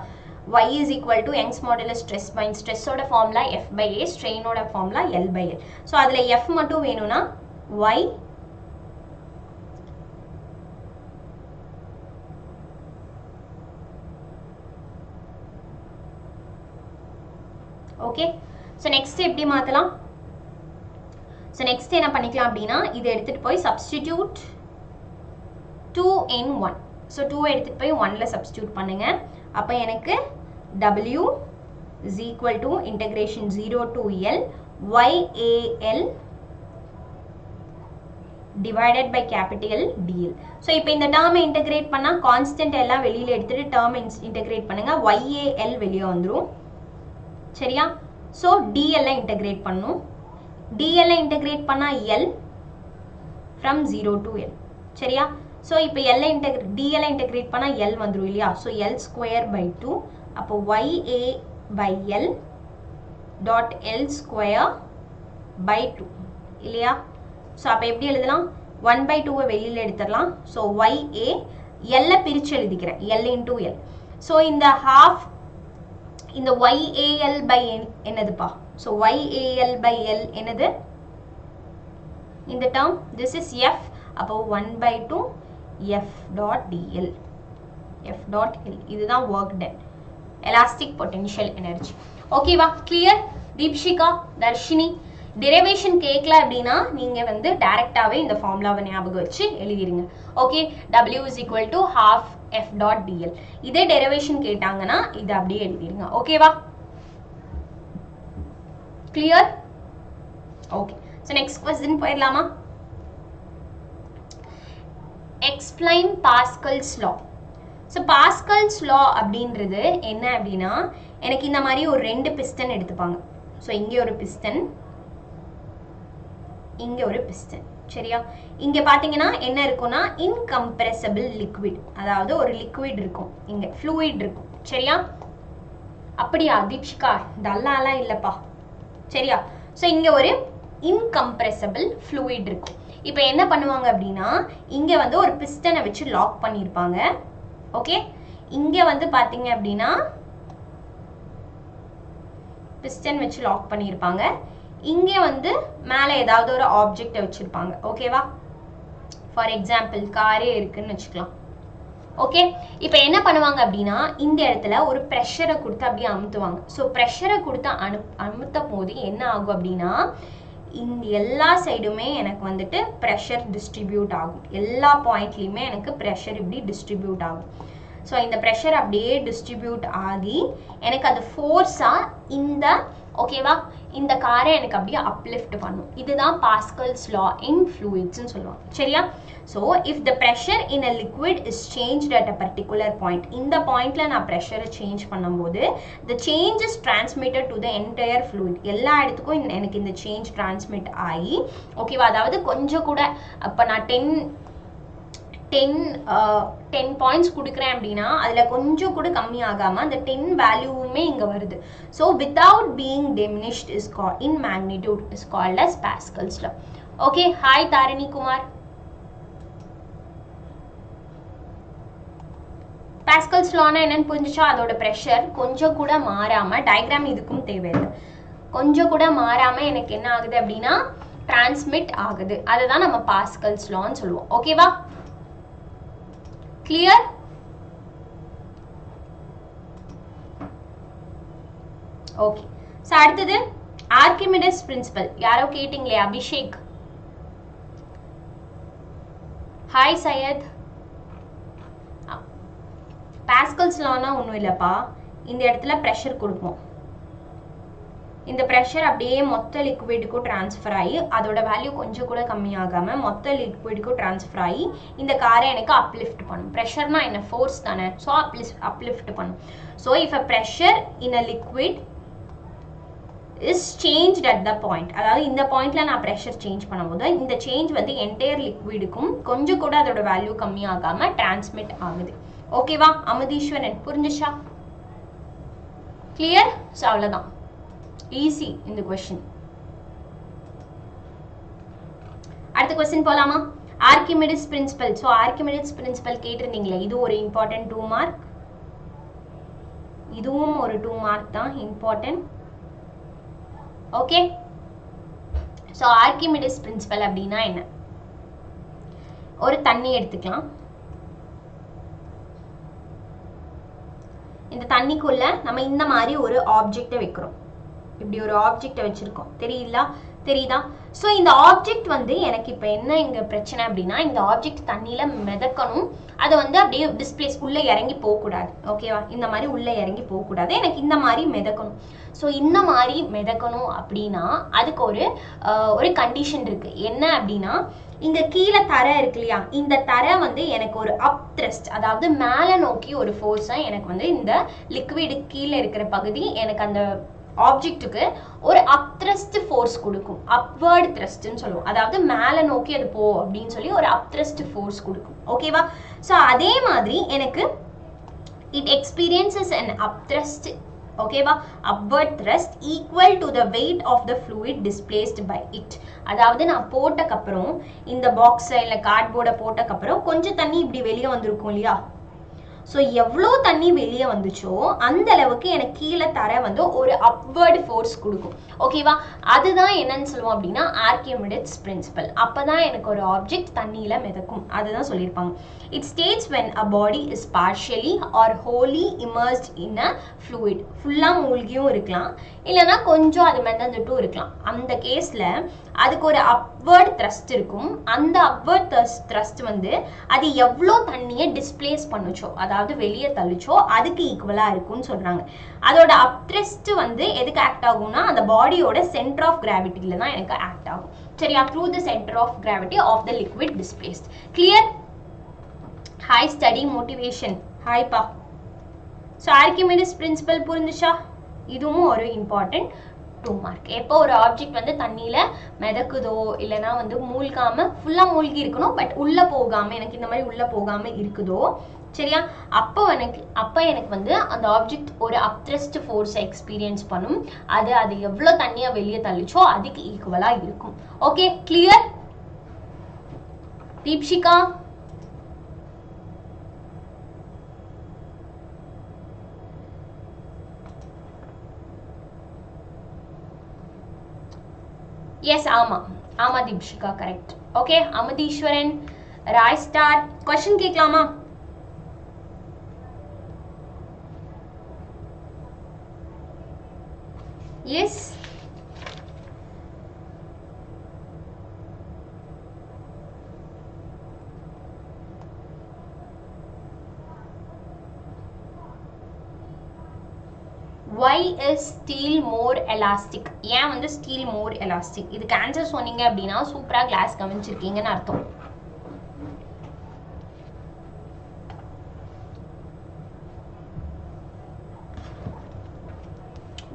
y is equal to Young's modulus stress by stress oda formula f by a strain oda formula l by l so adula f mattum venuna y okay so next eppadi maathalam so next என்ன பண்ணிக்கலாம் அப்படினா இத எடுத்துட்டு போய் substitute 2 in 1 so 2 எடுத்துட்டு போய் 1 ல substitute பண்ணுங்க அப்ப எனக்கு w is equal to integration 0 to l YAL divided by capital DL. So இப்போ இந்த term integrate பண்ணா constant எல்லாம் வெளியில எடுத்துட்டு term integrate பண்ணுங்க. YAL வெளிய வந்துரும். சரியா? So DL integrate பண்ணும். DL integrate பண்ணா L from 0 to L. சரியா? So இப்போ DL integrate பண்ணா L வந்துரும் இல்லையா? So L square by 2. அப்போ YA by L dot L square by 2. இல்லையா? So அப்போ எப்படி எழுதலாம்? 1 by 2 வெளியில எடுத்துடலாம். So YA L பிரிச்சு எழுதிக்கிறேன். L into L. So இந்த half இந்த YAL by என்னதுப்பா? So YAL by L என்னது? இந்த term this is F. அப்போ 1 by 2 F dot DL. F dot L. இதுதான் work done. Elastic potential energy. Okay வா? Clear? Deepshika, Darshini. Derivation கேட்கல அப்படின்னா நீங்க வந்து டைரக்டாவே இந்த ஃபார்முலாவை ஞாபகம் வச்சு எழுதிருங்க. Okay, W is equal to half F dot DL. இதே டெரிவேஷன் கேட்டாங்கன்னா இதை அப்படியே எழுதிருங்க. ஓகேவா? Clear? Okay. So next question போயிடலாமா? Explain Pascal's law. So Pascal's law அப்படின்றது என்ன அப்படின்னா, எனக்கு இந்த மாதிரி ஒரு 2 பிஸ்டன் எடுத்துப்பாங்க. ஸோ இங்கே ஒரு பிஸ்டன், இங்க ஒரு பிஸ்டன். சரியா? இங்க பாத்தீங்கன்னா என்ன இருக்கும்னா இன்கம்ப்ரெசிபிள் லிக்விட், அதாவது ஒரு லிக்விட் இருக்கும், இங்க ஃப்ளூயிட் இருக்கும். சரியா? அப்படியா தீப்ஷிகா? டல்லாலாம் இல்லப்பா. சரியா? ஸோ இங்க ஒரு இன்கம்ப்ரெசிபிள் ஃப்ளூயிட் இருக்கும். இப்போ என்ன பண்ணுவாங்க அப்படின்னா, இங்க வந்து ஒரு பிஸ்டனை வச்சு லாக் பண்ணியிருப்பாங்க. ஓகே, இங்க வந்து பாத்தீங்க அப்படின்னா பிஸ்டன் வச்சு லாக் பண்ணியிருப்பாங்க. இங்கே வந்து மேலே ஏதாவது ஒரு ஆப்ஜெக்டை வச்சுருப்பாங்க. ஓகேவா? ஃபார் எக்ஸாம்பிள் காரே இருக்குன்னு வச்சுக்கலாம். ஓகே, இப்போ என்ன பண்ணுவாங்க அப்படின்னா, இந்த இடத்துல ஒரு ப்ரெஷரை கொடுத்து அப்படியே அமுத்துவாங்க. ஸோ ப்ரெஷரை கொடுத்து அமுத்த போது என்ன ஆகும் அப்படின்னா, இந்த எல்லா சைடுமே எனக்கு வந்துட்டு ப்ரெஷர் டிஸ்ட்ரிபியூட் ஆகும். எல்லா பாயிண்ட்லேயுமே எனக்கு ப்ரெஷர் இப்படி டிஸ்ட்ரிபியூட் ஆகும். ஸோ இந்த ப்ரெஷர் அப்படியே டிஸ்ட்ரிபியூட் ஆகி எனக்கு அது ஃபோர்ஸாக இந்த ஓகேவா இந்த காரை எனக்கு அப்படியே அப்லிஃப்ட் பண்ணும். இதுதான் பாஸ்கல்ஸ் லா இன் ஃப்ளூயிட்ஸ்னு சொல்லுவாங்க. சரியா? So if the pressure in a liquid is changed at a particular point, இந்த பாயிண்ட்ல நான் ப்ரெஷரை சேஞ்ச் பண்ணும்போது the change is transmitted to the entire fluid. எல்லா இடத்துக்கும் எனக்கு இந்த சேஞ்ச் டிரான்ஸ்மிட் ஆகி ஓகேவா, அதாவது கொஞ்சம் கூட அப்போ நான் 10 பாயிண்ட்ஸ் கொடுக்குறேன் அப்படின்னா அதில் கொஞ்சம் கூட கம்மி ஆகாமல் அந்த 10 வேல்யூவுமே இங்கே வருது. So without being diminished is called in magnitude is called as Pascal's law. Okay, hi Dharani Kumar. Pascal's லானா என்னன்னு புரிஞ்சுச்சா? அதோட ப்ரெஷர் கொஞ்சம் கூட மாறாமல், டயக்ராம் இதுக்கும் தேவையில்லை, கொஞ்சம் கூட மாறாமல் எனக்கு என்ன ஆகுது அப்படின்னா டிரான்ஸ்மிட் ஆகுது. அதுதான் நம்ம பாஸ்கல்ஸ் லான்னு சொல்லுவோம். ஓகேவா? Clear? Okay. So அடுத்தது Archimedes principle. யாரோ கேட்டிங்களே, Abhishek. Hi Syed. Pascals Lana ஒன்றும் இல்லைப்பா, இந்த இடத்துல ப்ரெஷர் கொடுப்போம். இந்த ப்ரெஷர் அப்படியே மொத்த லிக்விடுக்கும் ட்ரான்ஸ்ஃபர் ஆகி அதோட வேல்யூ கொஞ்சம் கூட கம்மியாகாமல் மொத்த லிக்விடுக்கும் ட்ரான்ஸ்ஃபர் ஆகி இந்த காரை எனக்கு அப்லிஃப்ட் பண்ணும். ப்ரெஷர்னா என்ன? ஃபோர்ஸ் தானே. ஸோ அப்லிஃப்ட் பண்ணும். So if a pressure in a liquid is changed at the point, அதாவது இந்த பாயிண்ட்ல நான் ப்ரெஷர் சேஞ்ச் பண்ணும்போது இந்த சேஞ்ச் வந்து என்டையர் லிக்விடுக்கும் கொஞ்சம் கூட அதோட வேல்யூ கம்மியாகாமல் டிரான்ஸ்மிட் ஆகுது. ஓகேவா அமுதீஸ்வரன்? புரிஞ்சுச்சா? கிளியர்? ஸோ அவ்வளோதான், ஈஸி இந்த கொஸ்டின். அடுத்த கொஸ்டின் போலாமா? Archimedes principle. So Archimedes principle கேட்டிருந்தீங்களே, இது ஒரு இம்பார்ட்டன்ட் 2 மார்க், இதுவும் ஒரு 2 மார்க் தான், important. Okay, so Archimedes principal அப்படின்னா என்ன? ஒரு தண்ணி எடுத்துக்கலாம். இந்த தண்ணிக்குள்ள நம்ம இந்த மாதிரி ஒரு ஆப்ஜெக்டை வைக்கிறோம். இப்படி ஒரு ஆப்ஜெக்டை வச்சிருக்கோம், தெரியல? தெரியுதா? ஸோ இந்த ஆப்ஜெக்ட் வந்து எனக்கு இப்போ என்ன இங்கே பிரச்சனை அப்படின்னா, இந்த ஆப்ஜெக்ட் தண்ணியில் மிதக்கணும், அதை வந்து அப்படியே டிஸ்பிளேஸ் உள்ளே இறங்கி போகக்கூடாது. ஓகேவா? இந்த மாதிரி உள்ளே இறங்கி போகக்கூடாது, எனக்கு இந்த மாதிரி மிதக்கணும். ஸோ இந்த மாதிரி மிதக்கணும் அப்படின்னா அதுக்கு ஒரு கண்டிஷன் இருக்கு. என்ன அப்படின்னா, இங்க கீழே தரை இருக்கு இல்லையா, இந்த தரை வந்து எனக்கு ஒரு அப் த்ரஸ்ட், அதாவது மேலே நோக்கி ஒரு ஃபோர்ஸை எனக்கு வந்து இந்த லிக்விடு கீழே இருக்கிற பகுதி எனக்கு அந்த ஆப்ஜெக்ட்டுக்கு ஒரு அப் த்ரஸ்ட் ஃபோர்ஸ் கொடுக்கும். அப்வர்ட் த்ரஸ்ட்னு சொல்லுவோம், அதாவது மேலே நோக்கி அது போ அப்படின்னு சொல்லி ஒரு அப் த்ரஸ்ட் ஃபோர்ஸ் கொடுக்கும். ஓகேவா? ஸோ அதே மாதிரி எனக்கு it experiences an up thrust, ஓகேவா, upward thrust equal to the weight of the fluid displaced by it. அதாவது நான் போட்டக்கப்புறம் இந்த பாக்ஸை இல்லை கார்ட்போர்டை போட்டக்கப்புறம் கொஞ்சம் தண்ணி இப்படி வெளியே வந்திருக்கும் இல்லையா, ஸோ எவ்வளோ தண்ணி வெளியே வந்துச்சோ அந்த அளவுக்கு எனக்கு கீழே தர வந்து ஒரு அப்வர்டு ஃபோர்ஸ் கொடுக்கும். ஓகேவா? அதுதான் என்னன்னு சொல்லுவோம் அப்படின்னா ஆர்கிமெடிஸ் பிரின்சிபல். அப்போ தான் எனக்கு ஒரு ஆப்ஜெக்ட் தண்ணியில் மிதக்கும், அதுதான் சொல்லியிருப்பாங்க. It states when a body is partially or wholly immersed in a fluid. ஃபுல்லாக மூழ்கியும் இருக்கலாம், இல்லைனா கொஞ்சம் அது மிதந்துட்டும் இருக்கலாம். அந்த கேஸில் அதுக்கு ஒரு அப்வர்ட் த்ரஸ்ட் இருக்கும். அந்த அப்வர்ட் த்ரஸ்ட் வந்து அது எவ்வளோ தண்ணியை டிஸ்பிளேஸ் பண்ணுச்சோ, அதாவது வெளியே தள்ளிச்சோ, அதுக்கு ஈக்குவலாக இருக்கும்னு சொல்கிறாங்க. அதோட அப் த்ரஸ்ட் வந்து எதுக்கு ஆக்ட் ஆகும்னா அந்த பாடியோட சென்டர் ஆஃப் கிராவிட்டியில் தான் எனக்கு ஆக்ட் ஆகும். சரியா? Through the centre of gravity of the liquid displaced. Clear? Hi study motivation, hi பா. ஸோ ஆர்கிமெடிஸ் பிரின்சிபல் புரிஞ்சுச்சா? இதுவும் ஒரு இம்பார்ட்டன்ட் 2 மார்க். எப்போ ஒரு ஆப்ஜெக்ட் வந்து தண்ணியில் மிதக்குதோ இல்லைனா வந்து மூழ்காமல், ஃபுல்லாக மூழ்கி இருக்கணும் பட் உள்ளே போகாமல், எனக்கு இந்த மாதிரி உள்ளே போகாமல் இருக்குதோ, சரியா, அப்போ எனக்கு வந்து அந்த ஆப்ஜெக்ட் ஒரு அப்த்ரஸ்ட் ஃபோர்ஸை எக்ஸ்பீரியன்ஸ் பண்ணும். அது எவ்வளோ தண்ணியாக வெளியே தள்ளிச்சோ அதுக்கு ஈக்குவலாக இருக்கும். Okay, clear? தீப்ஷிகா, எஸ், ஆமா Deepshika, correct. Okay, Amudheeswaran, Roy Star, question கேட்கலாமா? Yes, why is steel more elastic? ஏன் வந்து steel more elastic? இதுக்கு ஆன்சர் சொன்னீங்க அப்படின்னா சூப்பரா கிளாஸ் கவனிச்சிருக்கீங்கன்னு அர்த்தம்.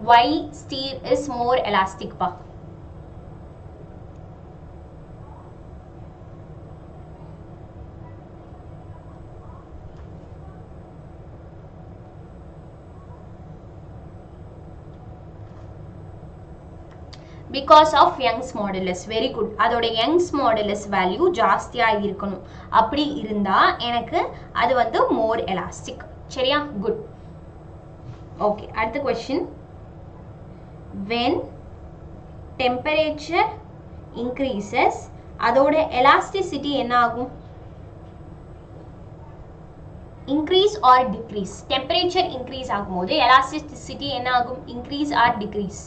why steel is more elastic பா? because of Young's modulus. very good. அதோட Young's modulus வேல்யூ ஜாஸ்தியா இருக்கணும். அப்படி இருந்தா எனக்கு அது வந்து more elastic. சரியா? குட். ஓகே, அடுத்த क्वेश्चन. when temperature increases அதோட elasticity என்ன ஆகும்? increase or decrease? temperature increase ஆகும்போது elasticity என்ன ஆகும்? increase or decrease?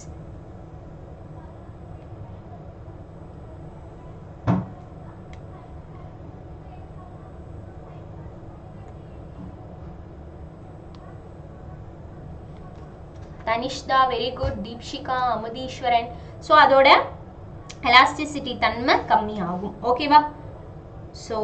Tanishtha, very good. Deepshika, Amudheeswaran. So அதோட எலாஸ்டிசிட்டி தன்மை கம்மி ஆகும். ஓகேவா? ஸோ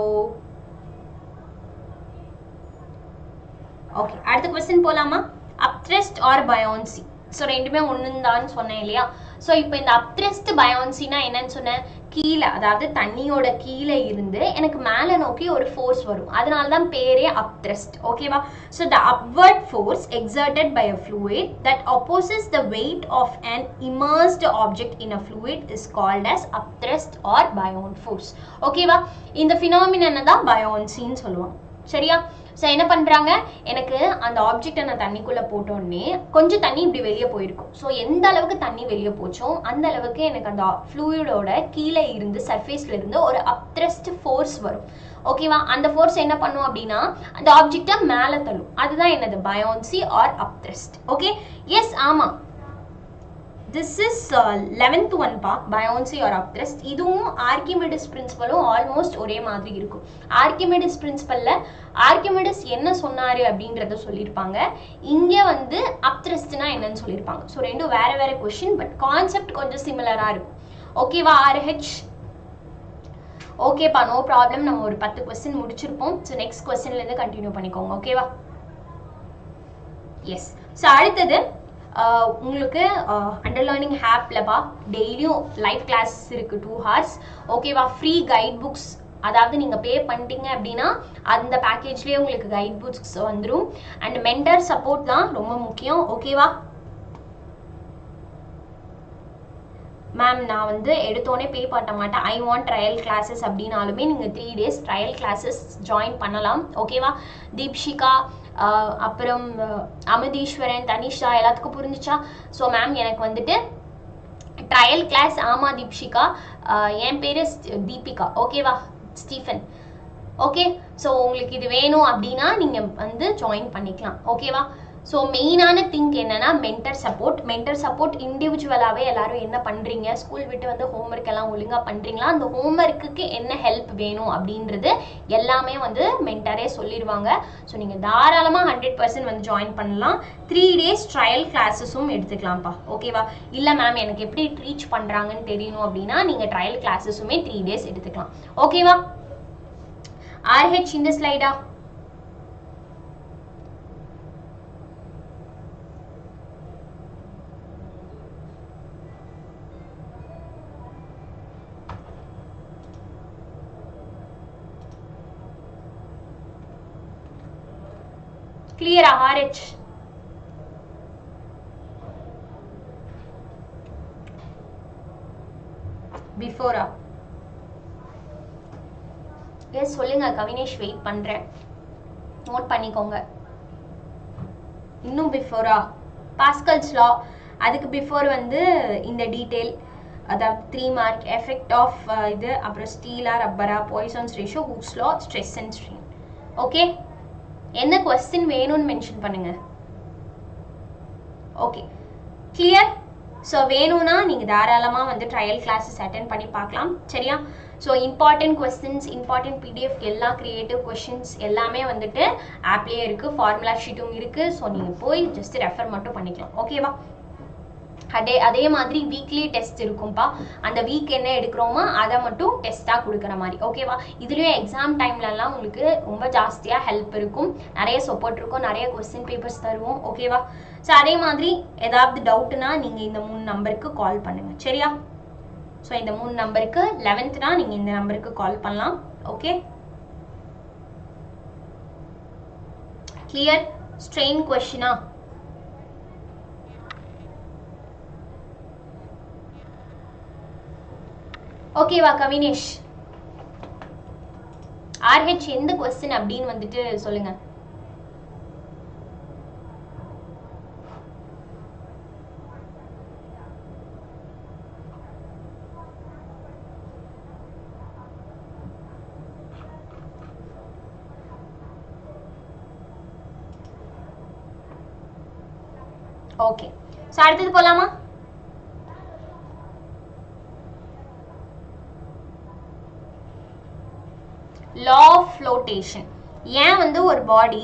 ஓகே, அடுத்த क्वेश्चन போலாமா? Upthrust or buoyancy. ஸோ ரெண்டுமே ஒன்று தான் சொன்னேன் இல்லையா? ஸோ இப்போ இந்த அப்த்ரஸ்ட் பயான்சினா என்னன்னு சொன்னேன்? கீழே, அதாவது தண்ணியோட கீழே இருந்து எனக்கு மேலே நோக்கி ஒரு ஃபோர்ஸ் வரும், அதனால தான் பேரே அப்த்ரஸ்ட். ஓகேவா? So the upward force exerted by a fluid that opposes the weight of an immersed object in a fluid is called as upthrust or buoyant force. ஓகேவா? இந்த ஃபினாமினனை தான் பயான்சின்னு சொல்லுவோம். சரியா? ஸோ என்ன பண்ணுறாங்க, எனக்கு அந்த ஆப்ஜெக்டை நான் தண்ணிக்குள்ளே போட்டோடனே கொஞ்சம் தண்ணி இப்படி வெளியே போயிருக்கும். ஸோ எந்த அளவுக்கு தண்ணி வெளியே போச்சோ அந்த அளவுக்கு எனக்கு அந்த ஃப்ளூயிடோட கீழே இருந்து சர்ஃபேஸில் இருந்து ஒரு அப்த்ரஸ்ட் ஃபோர்ஸ் வரும். ஓகேவா? அந்த ஃபோர்ஸ் என்ன பண்ணும் அப்படின்னா அந்த ஆப்ஜெக்டை மேலே தள்ளும். அதுதான் என்னது? Buoyancy or upthrust. Okay, yes, ஆமாம். This is 11th one pa, buoyancy or upthrust. இதுவும் Archimedes principle almost ஒரே மாதிரி இருக்கும். Archimedes principle Archimedes என்ன சொன்னாரு அப்படின்றத சொல்லிருப்பாங்க. இங்க வந்து upthrustனா என்னன்னு சொல்லிருப்பாங்க. So ரெண்டும் வேற வேற question, but concept கொஞ்சம் சிமிலரா இருக்கும். ஓகேவா? RH ஓகேப்பா, நோ ப்ராப்ளம். நம்ம ஒரு 10 question முடிச்சிருப்போம். ஸோ நெக்ஸ்ட் கொஸ்டின்ல இருந்து கண்டினியூ பண்ணிக்கோங்க. ஓகேவா? எஸ். ஸோ அடுத்தது உங்களுக்கு அண்டர்லேர்னிங் ஆப்லப்பா டெய்லியும் லைவ் கிளாஸஸ் இருக்கு 2 hours. ஓகேவா? ஃப்ரீ கைட் புக்ஸ், அதாவது நீங்கள் பே பண்ணிட்டீங்க அப்படின்னா அந்த பேக்கேஜ்லேயே உங்களுக்கு கைட் புக்ஸ் வந்துடும். அண்ட் மென்டர் சப்போர்ட் தான் ரொம்ப முக்கியம். ஓகேவா மேம்? நான் வந்து எடுத்தோடனே பே பண்ண மாட்டேன், ஐ வாண்ட் ட்ரையல் கிளாஸஸ் அப்படின்னாலுமே நீங்கள் 3 days ட்ரையல் கிளாஸஸ் ஜாயின் பண்ணலாம். ஓகேவா? தீப்ஷிகா, அப்புறம் அமிதீஸ்வரன், தனிஷா, எல்லாத்துக்கும் புரிஞ்சிச்சா? ஸோ மேம் எனக்கு வந்துட்டு ட்ரையல் கிளாஸ், ஆமா தீப்ஷிகா, என் பேரு தீபிகா. ஓகேவா? ஸ்டீஃபன். ஓகே, ஸோ உங்களுக்கு இது வேணும் அப்படின்னா நீங்கள் வந்து ஜாயின் பண்ணிக்கலாம். ஓகேவா? ஸோ மெயினான திங்க் என்னன்னா மென்டர் சப்போர்ட். மென்டர் சப்போர்ட் இண்டிவிஜுவலாகவே எல்லாரும் என்ன பண்ணுறீங்க, ஸ்கூல் விட்டு வந்து ஹோம்ஒர்க் எல்லாம் ஒழுங்காக பண்ணுறீங்களா, அந்த ஹோம்ஒர்க்குக்கு என்ன ஹெல்ப் வேணும் அப்படின்றது எல்லாமே வந்து மென்டரே சொல்லிடுவாங்க. ஸோ நீங்கள் தாராளமாக 100% வந்து ஜாயின் பண்ணலாம். 3 days ட்ரையல் கிளாஸஸும் எடுத்துக்கலாம்ப்பா. ஓகேவா? இல்லை மேம் எனக்கு எப்படி ட்ரீச் பண்ணுறாங்கன்னு தெரியணும் அப்படின்னா நீங்கள் ட்ரையல் கிளாஸஸுமே 3 days எடுத்துக்கலாம். ஓகேவா? RH இந்த ஸ்லைடா? Clear RH? Before yes சொல்லுங்க கவினேஷ், வெயிட் பண்றேன், நோட் பண்ணிக்கோங்க. இன்னும் பிஃபோரா? பாஸ்கல்ஸ் லா, அதுக்கு பிஃபோர் வந்து இந்த டீடைல், அதாவது 3 mark எஃபெக்ட் ஆஃப் இது, அப்புறம் ஸ்டீலா ரப்பரா, Poisson's ratio, Hooke's law, stress and strain. Okay, என்ன கொஸ்டின் வேணும்னு மென்ஷன் பண்ணுங்க. Okay, clear? ஸோ வேணும்னா நீங்கள் தாராளமாக வந்து ட்ரையல் கிளாஸஸ் அட்டென்ட் பண்ணி பார்க்கலாம். சரியா? So important questions, important PDF, எல்லா கிரியேட்டிவ் கொஸ்டின்ஸ் எல்லாமே வந்துட்டு ஆப்லேயே இருக்குது, ஃபார்முலா ஷீட்டும் இருக்குது. ஸோ நீங்கள் போய் ஜஸ்ட் ரெஃபர் மட்டும் பண்ணிக்கலாம். ஓகேவா? அதே மாதிரி வீக்லி டெஸ்ட் இருக்கும்பா. அந்த வீக் என்ன எடுக்கிறோமோ அதை மட்டும் டெஸ்ட்டாக கொடுக்குற மாதிரி. ஓகேவா? இதுலேயும் எக்ஸாம் டைம்லலாம் உங்களுக்கு ரொம்ப ஜாஸ்தியாக ஹெல்ப் இருக்கும், நிறைய சப்போர்ட் இருக்கும், நிறைய கொஸ்டின் பேப்பர்ஸ் தருவோம். ஓகேவா? ஸோ அதே மாதிரி ஏதாவது டவுட்னா நீங்கள் இந்த 3 நம்பருக்கு கால் பண்ணுங்க. சரியா? ஸோ இந்த 3 நம்பருக்கு 11th நீங்கள் இந்த நம்பருக்கு கால் பண்ணலாம். Okay, clear? ஸ்ட்ரெயின் கொஸ்டினா? ஓகேவா கவினேஷ்? RH எந்த கொஸ்டின் அப்படின்னு வந்துட்டு சொல்லுங்க. ஓகே, ஸோ அடுத்தது போலாமா? law of flotation. ஏன் வந்து ஒரு பாடி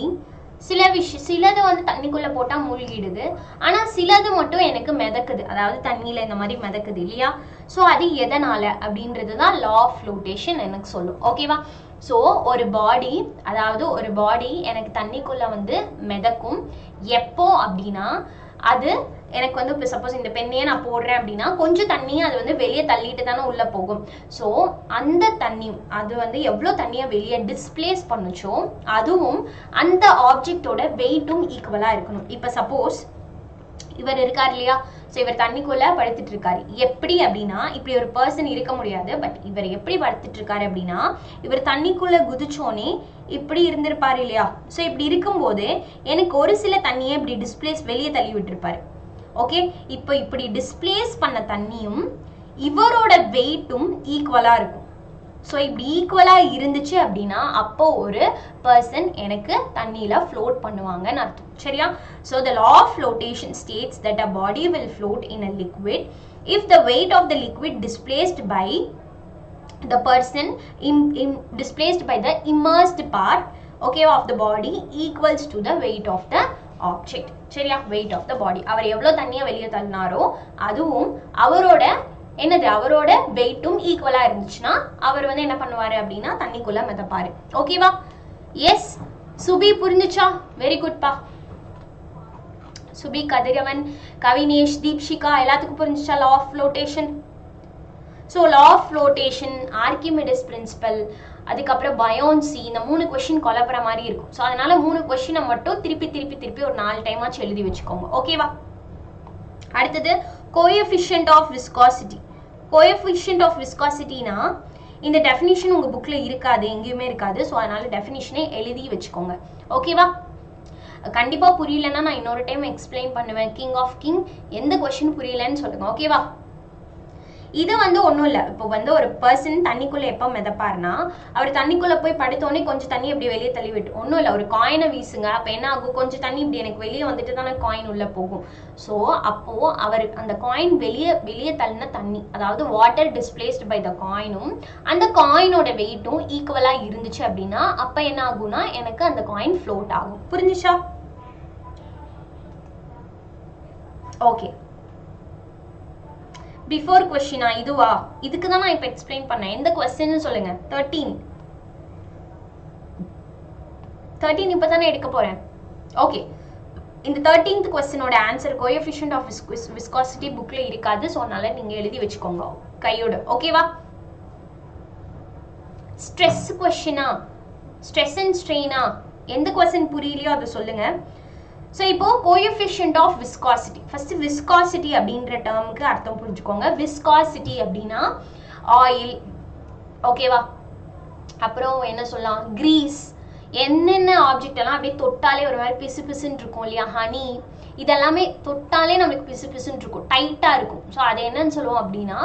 சிலது வந்து தண்ணிக்குள்ள போட்டா மூழ்கிடுது, ஆனா சிலது மட்டும் எனக்கு மிதக்குது, அதாவது தண்ணியில இந்த மாதிரி மிதக்குது இல்லையா? ஸோ அது எதனால அப்படின்றது தான் law of flotation எனக்கு சொல்லும். ஓகேவா? ஸோ ஒரு பாடி, அதாவது ஒரு பாடி எனக்கு தண்ணிக்குள்ள வந்து மிதக்கும் எப்போ அப்படின்னா, அது எனக்கு வந்து இப்போ சப்போஸ் இந்த பெண்ணையே நான் போடுறேன் அப்படின்னா கொஞ்சம் தண்ணியை அது வந்து வெளியே தள்ளிட்டு தானே உள்ளே போகும். ஸோ அந்த தண்ணி அது வந்து எவ்வளோ தண்ணியை வெளியே டிஸ்பிளேஸ் பண்ணுச்சோ அதுவும் அந்த ஆப்ஜெக்டோட வெயிட்டும் ஈக்குவலாக இருக்கணும். இப்போ சப்போஸ் இவர் இருக்கார் இல்லையா, ஸோ இவர் தண்ணிக்குள்ள படுத்துட்டு இருக்காரு. எப்படி அப்படின்னா, இப்படி ஒரு பர்சன் இருக்க முடியாது, பட் இவர் எப்படி படுத்துட்டு இருக்காரு அப்படின்னா, இவர் தண்ணிக்குள்ள குதிச்சோனே இப்படி இருந்திருப்பாரு இல்லையா? ஸோ இப்படி இருக்கும்போது எனக்கு ஒரு சில தண்ணியை இப்படி டிஸ்பிளேஸ் வெளியே தள்ளி விட்டுருப்பாரு. ஓகே, இப்போ இப்படி டிஸ்பிளேஸ் பண்ண தண்ணியும் இவரோட வெயிட்டும் ஈக்குவலா இருக்கும். ஸோ இப்படி ஈக்குவலாக இருந்துச்சு அப்படின்னா அப்போ ஒரு பர்சன் எனக்கு தண்ணியில் ஃப்ளோட் பண்ணுவாங்கன்னு அர்த்தம் சரியா. So the law of flotation states that a body will float in a liquid if the weight of the liquid displaced by the person displaced by the immersed part okay of the body equals to the weight of the object சரியா. weight of the body அவர் எவ்வளவு தண்ணியை வெளியே தள்ளினாரோ அதுவும் அவரோட என்னது அவரோட வெயிட்டும் ஈக்குவலா இருந்துச்சுன்னா அவர் வந்து என்ன பண்ணுவாரு அப்படின்னா தண்ணிக்குள்ள மிதப்பாரு. ஓகேவா? எஸ் சுபி புரிஞ்சுச்சா? வெரி குட் பா. சுபி, கதிரவன், கவினேஷ், தீப்ஷிகா எல்லாத்துக்கும் புரிஞ்சுச்சா law of flotation? So law of flotation, Archimedes principle, அதுக்கப்புறம் பயோன்சி, இந்த 3 கொஸ்டின் குழப்புற மாதிரி இருக்கும். ஸோ அதனால 3 கொஸ்டினை மட்டும் திருப்பி ஒரு 4 டைமாச்சு எழுதி வச்சுக்கோங்க. ஓகேவா? அடுத்தது coefficient of viscosity. Coefficient of விஸ்காசிட்டினா இந்த டெஃபினிஷன் உங்க புக்ல இருக்காது, எங்கேயுமே இருக்காது. ஸோ அதனால டெஃபினிஷனே எழுதி வச்சுக்கோங்க. ஓகேவா? கண்டிப்பா புரியலன்னா நான் இன்னொரு டைம் எக்ஸ்பிளைன் பண்ணுவேன். கிங் ஆஃப் கிங் எந்த கொஸ்டின் புரியலன்னு சொல்லுங்க. ஓகேவா? இது வந்து ஒன்றும் இல்லை. இப்போ வந்து ஒரு பர்சன் தண்ணிக்குள்ளே எப்போ மிதப்பாருனா அவர் தண்ணிக்குள்ளே போய் படுத்தோடனே கொஞ்சம் தண்ணி அப்படி வெளியே தள்ளி விட்டு ஒன்றும் இல்லை, ஒரு காயினை வீசுங்க. அப்போ என்ன ஆகும்? கொஞ்சம் தண்ணி இப்படி எனக்கு வெளியே வந்துட்டு தானே காயின் உள்ளே போகும். ஸோ அப்போது அவர் அந்த காயின் வெளியே தள்ளின தண்ணி, அதாவது வாட்டர் டிஸ்பிளேஸ்ட் பை த காயினும் அந்த காயினோட வெயிட்டும் ஈக்குவலாக இருந்துச்சு அப்படின்னா அப்போ என்ன ஆகும்னா எனக்கு அந்த காயின் ஃப்ளோட் ஆகும். புரிஞ்சுச்சா? ஓகே. பிஃபோர் கொஸ்டினா இதுவா? இதுக்கு தான் நான் இப்போ எக்ஸ்பிளைன் பண்ணேன். எந்த கொஸ்டின் சொல்லுங்க? 13 இப்போ தானே எடுக்க போறேன். ஓகே, இந்த 13th கொஸ்டினோட ஆன்சர் கோஎஃபிஷியன்ட் ஆஃப் விஸ்காசிட்டி புக்ல இருக்காது. ஸோ அதனால நீங்க எழுதி வச்சுக்கோங்க கையோட. ஓகேவா? ஸ்ட்ரெஸ் கொஸ்டினா, ஸ்ட்ரெஸ் அண்ட் ஸ்ட்ரெயினா, எந்த கொஸ்டின் புரியலையோ அதை சொல்லுங்க. ஸோ இப்போ coefficient of viscosity, first viscosity அப்படின்ற டேர்முக்கு அர்த்தம் புரிஞ்சுக்கோங்க. விஸ்காசிட்டி அப்படின்னா ஆயில், ஓகேவா? அப்புறம் என்ன சொல்லலாம், கிரீஸ், என்னென்ன ஆப்ஜெக்ட் எல்லாம் அப்படியே தொட்டாலே ஒரு மாதிரி பிசு பிசுன்னு இருக்கும் இல்லையா? ஹனி, இதெல்லாமே தொட்டாலே நம்மளுக்கு பிசு பிசுன்னு இருக்கும், டைட்டா இருக்கும். ஸோ அது என்னன்னு சொல்லுவோம் அப்படின்னா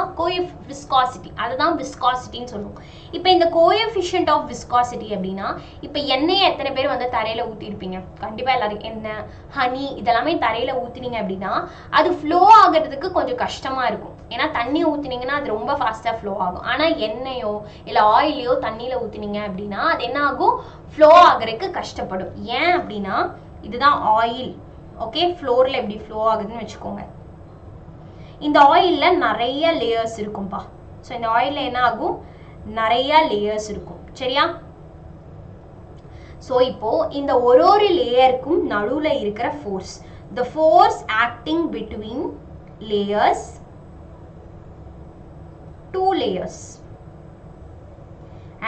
விஸ்காசிட்டி, அதுதான் விஸ்காசிட்டின்னு சொல்லுவோம். இப்போ இந்த கோஎஃபிஷியன்ட் ஆஃப் விஸ்காசிட்டி அப்படின்னா இப்போ எண்ணெயை எத்தனை பேர் வந்து தரையில ஊற்றிருப்பீங்க? கண்டிப்பா எல்லாரும் எண்ணெய், ஹனி இதெல்லாமே தரையில ஊற்றினீங்க அப்படின்னா அது ஃப்ளோ ஆகிறதுக்கு கொஞ்சம் கஷ்டமா இருக்கும். ஏன்னா தண்ணி ஊற்றினீங்கன்னா அது ரொம்ப ஃபாஸ்ட்டாக ஃப்ளோ ஆகும். ஆனால் எண்ணெயோ இல்லை ஆயிலையோ தண்ணியில் ஊற்றினீங்க அப்படின்னா அது என்ன ஆகும்? ஃப்ளோ ஆகிறதுக்கு கஷ்டப்படும். ஏன் அப்படின்னா இதுதான் ஆயில், ஓகே? ஃப்ளோரில் எப்படி ஃப்ளோ ஆகுதுன்னு வச்சுக்கோங்க. இந்த ஆயிலில் நிறைய லேயர்ஸ் இருக்கும்பா. ஸோ இந்த ஆயிலில் என்ன ஆகும்? நிறைய லேயர்ஸ் இருக்கும், சரியா? ஸோ இப்போ இந்த ஒரு லேயருக்கும் நடுவில் இருக்கிற force, the force acting between layers, two layers,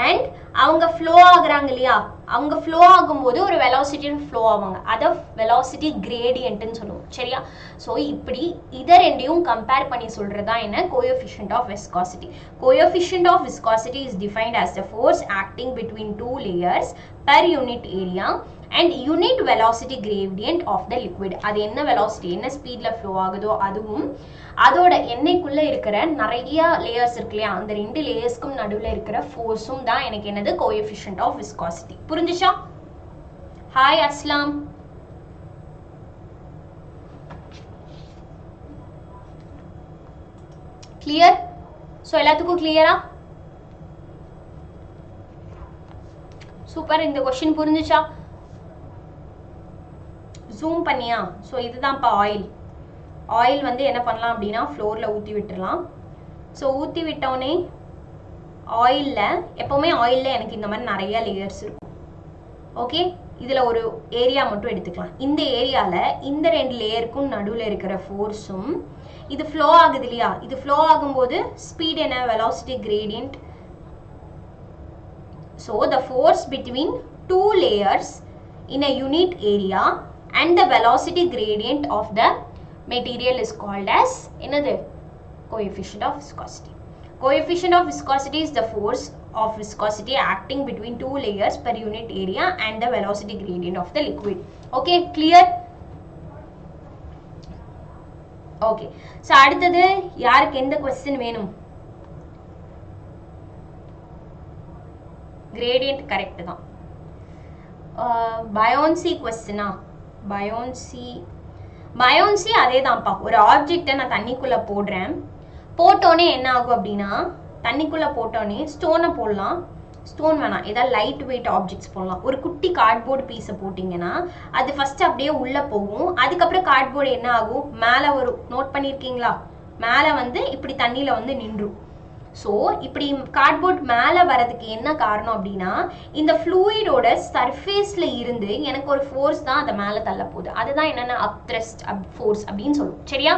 and அவங்க ஃப்ளோ ஆகுறாங்க இல்லையா? அவங்க ஃப்ளோ ஆகும்போது ஒரு வெலாசிட்டியில் ஃப்ளோ ஆவாங்க, அதை வெலாசிட்டி கிரேடியன்ட்னு சொல்லுவோம், சரியா? ஸோ இப்படி இதை ரெண்டையும் கம்பேர் பண்ணி சொல்றதா என்ன? Coefficient of viscosity. Coefficient of viscosity is defined as the force acting between two layers per unit area and unit velocity gradient of the liquid. அது என்ன வெலாசிட்டி, என்ன ஸ்பீட்ல ஃப்ளோ ஆகுதோ அதுவும் அதோட எண்ணெய்க்குள்ள இருக்கிற நிறைய லேயர்ஸ் இருக்கு இல்லையா, அந்த 2 லேயர்ஸ்க்கும் நடுவில் இருக்கிற ஃபோர்ஸும் தான் எனக்கு என்னது? Coefficient of viscosity. புரிஞ்சுச்சா? ஹாய் அஸ்லாம். கிளியர்? ஸோ எல்லாத்துக்கும் கிளியரா? சூப்பர். இந்த கொஸ்டின் புரிஞ்சுச்சா? ஜூம் பண்ணியா? ஸோ இதுதான்ப்பா ஆயில். ஆயில் வந்து என்ன பண்ணலாம் அப்படின்னா ஃப்ளோரில் ஊற்றி விட்டுடலாம். ஸோ ஊற்றி விட்டோடனே ஆயிலில் எப்போவுமே ஆயிலில் எனக்கு இந்த மாதிரி நிறைய லேயர்ஸ் இருக்கும், ஓகே? இதில் ஒரு ஏரியா மட்டும் எடுத்துக்கலாம். இந்த ஏரியாவில் இந்த 2 லேயருக்கும் நடுவில் இருக்கிற ஃபோர்ஸும் இது ஃப்ளோ ஆகுது இல்லையா? இது ஃப்ளோ ஆகும்போது ஸ்பீட் என்ன? Velocity gradient. So the force between 2 layers in a unit area and the velocity gradient of the material is called as என்னது? Coefficient of viscosity. Coefficient of viscosity is the force of viscosity acting between 2 layers per unit area and the velocity gradient of the liquid. Okay, clear? Okay. So அடுத்தது யாருக்கு எந்த question வேணும்? கிரேடியன்ட் கரெக்ட் தான். பயோன்சி கொஸ்டினா, பயோன்சி அதே தான்ப்பா. ஒரு ஆப்ஜெக்டை நான் தண்ணிக்குள்ளே போடுறேன், போட்டோன்னே என்ன ஆகும் அப்படின்னா, தண்ணிக்குள்ளே போட்டோன்னே ஸ்டோனை போடலாம், ஸ்டோன் வேணாம், ஏதாவது லைட் வெயிட் ஆப்ஜெக்ட்ஸ் போடலாம். ஒரு குட்டி கார்ட்போர்டு பீஸை போட்டிங்கன்னா அது ஃபஸ்ட்டு அப்படியே உள்ளே போகும், அதுக்கப்புறம் கார்ட்போர்டு என்ன ஆகும், மேலே வரும். நோட் பண்ணியிருக்கீங்களா? மேலே வந்து இப்படி தண்ணியில் வந்து நின்றும். ஸோ இப்படி கார்ட்போர்ட் மேலே வரதுக்கு என்ன காரணம் அப்படின்னா, இந்த ஃப்ளூயிடோட சர்ஃபேஸில் இருந்து எனக்கு ஒரு ஃபோர்ஸ் தான் அதை மேலே தள்ள போகுது. அதுதான் என்னென்ன அப்த்ரஸ்ட் ஃபோர்ஸ் அப்படின்னு சொல்லுவோம். சரியா?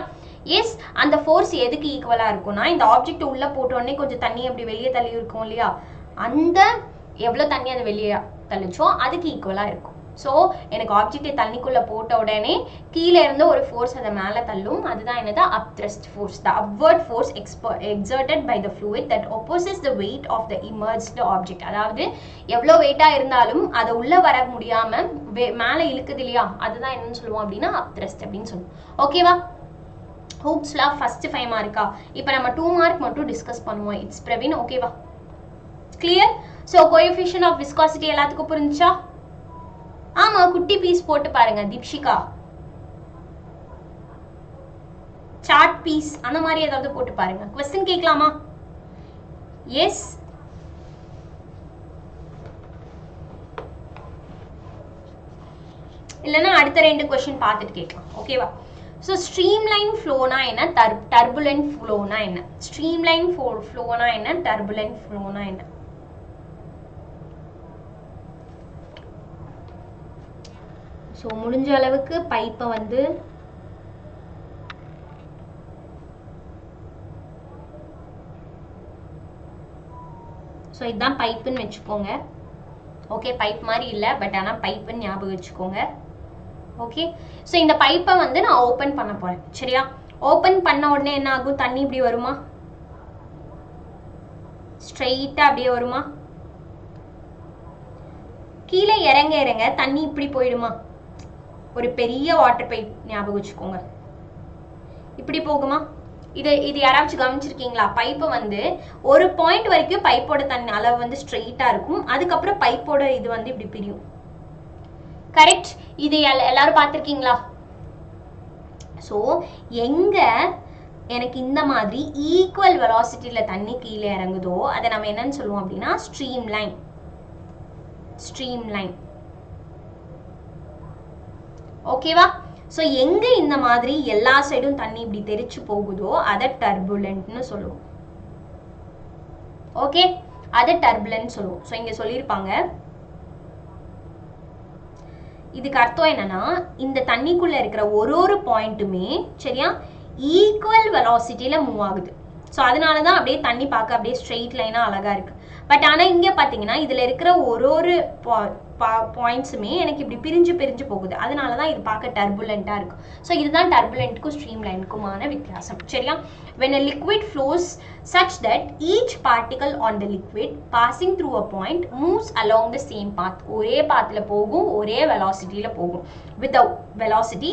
எஸ், அந்த ஃபோர்ஸ் எதுக்கு ஈக்குவலாக இருக்கும்னா, இந்த ஆப்ஜெக்ட் உள்ளே போட்டோடனே கொஞ்சம் தண்ணி அப்படி வெளியே தள்ளி இருக்கும் இல்லையா, அந்த எவ்வளோ தண்ணி அதை வெளியே தள்ளிச்சோ அதுக்கு ஈக்குவலாக இருக்கும். ஸோ எனக்கு ஆப்ஜெக்டை தண்ணிக்குள்ளே போட்ட உடனே கீழே இருந்து ஒரு ஃபோர்ஸ் அதை மேலே தள்ளும், அதுதான் என்னது upthrust force. The upward force exerted by the fluid that opposes the weight of the immersed object. அதாவது எவ்வளோ வெயிட்டாக இருந்தாலும் அதை உள்ளே வர முடியாமல் மேலே இழுக்குது இல்லையா, அதுதான் என்னன்னு சொல்லுவோம் அப்படின்னா அப்த்ரஸ்ட் அப்படின்னு சொல்லுவோம். ஓகேவா? ஹூக்ஸ்லாம் ஃபர்ஸ்ட் 5 மார்க்கா? இப்போ நம்ம 2 மார்க் மட்டும் டிஸ்கஸ் பண்ணுவோம். இட்ஸ் பிரவீன். ஓகேவா? Clear? So coefficient of viscosity எல்லாத்துக்கும் புரிஞ்சுச்சா? ஆமா, குட்டி பீஸ் போட்டு பாருங்க. தீப்ஷிகா, சார்ட் பீஸ் அந்த மாதிரி ஏதாவது போட்டு பாருங்க. क्वेश्चन கேட்கலாமா? எஸ், இல்லைன்னா அடுத்த 2 क्वेश्चन பார்த்துட்டு கேட்கலாம். ஓகேவா? ஸோ ஸ்ட்ரீம்லைன் ஃப்ளோனா என்ன, டர்புலன்ட் ஃப்ளோனா என்ன? ஸ்ட்ரீம்லைன் ஃப்ளோனா என்ன, டர்புலன்ட் ஃப்ளோனா என்ன? ஸோ முடிஞ்ச அளவுக்கு பைப்பை வந்து ஸோ இதுதான் பைப்புன்னு வச்சுக்கோங்க. ஓகே, பைப் மாதிரி இல்லை, பட் ஆனால் பைப்புன்னு ஞாபகம் வச்சுக்கோங்க. ஓகே, ஸோ இந்த பைப்பை வந்து நான் ஓப்பன் பண்ண போகிறேன். சரியா? ஓப்பன் பண்ண உடனே என்ன ஆகும், தண்ணி இப்படி வருமா, ஸ்ட்ரெயிட்டாக அப்படியே வருமா, கீழே இறங்க இறங்க தண்ணி இப்படி போயிடுமா, ஒரு பெரிய வாட்டர் பைப் ஞாபகம் வச்சுக்கோங்க, இப்படி போகுமா? இது யாராச்சும் கவனிச்சிருக்கீங்களா? பைப்பை வந்து ஒரு பாயிண்ட் வரைக்கும் பைப்போட தண்ணி அளவு வந்து ஸ்ட்ரெயிட்டா இருக்கும், அதுக்கப்புறம் பைப்போட இது வந்து இப்படி பிரியும். கரெக்ட்? இது எல்லாரும் பார்த்துருக்கீங்களா? ஸோ எங்க எனக்கு இந்த மாதிரி ஈக்குவல் வெலாசிட்டியில தண்ணி கீழே இறங்குதோ அதை நம்ம என்னன்னு சொல்லுவோம் அப்படின்னா ஸ்ட்ரீம் லைன். Stream line. ஓகேவா? ஸோ எங்க இந்த மாதிரி எல்லா சைடும் தண்ணி இப்படி தெரிச்சு போகுதோ அதை டர்புலன்ட்னு சொல்லுவோம். ஓகே, அதை டர்புலன்ட் சொல்லுவோம். ஸோ இங்க சொல்லியிருப்பாங்க, இதுக்கு அர்த்தம் என்னன்னா இந்த தண்ணிக்குள்ள இருக்கிற ஒரு பாயிண்ட்டுமே சரியா ஈக்குவல் வெலாசிட்டியில மூவ் ஆகுது. ஸோ அதனாலதான் அப்படியே தண்ணி பார்க்க அப்படியே ஸ்ட்ரெயிட் லைனா அழகா இருக்கு. பட் ஆனா இங்க பாத்தீங்கன்னா இதுல இருக்கிற ஒரு பாயிண்ட்ஸுமே எனக்கு இப்படி பிரிஞ்சு போகுது, அதனாலதான் இது பார்க்க டர்புலண்டா இருக்கும். ஸோ இதுதான் டர்புலண்ட்க்கும் ஸ்ட்ரீம் லைனுக்குமான வித்தியாசம். சரியா? when a liquid flows such that each particle on the liquid passing through a point moves along the same path, ஒரே பாத்ல போகும், ஒரே வெலாசிட்டியில போகும், with the velocity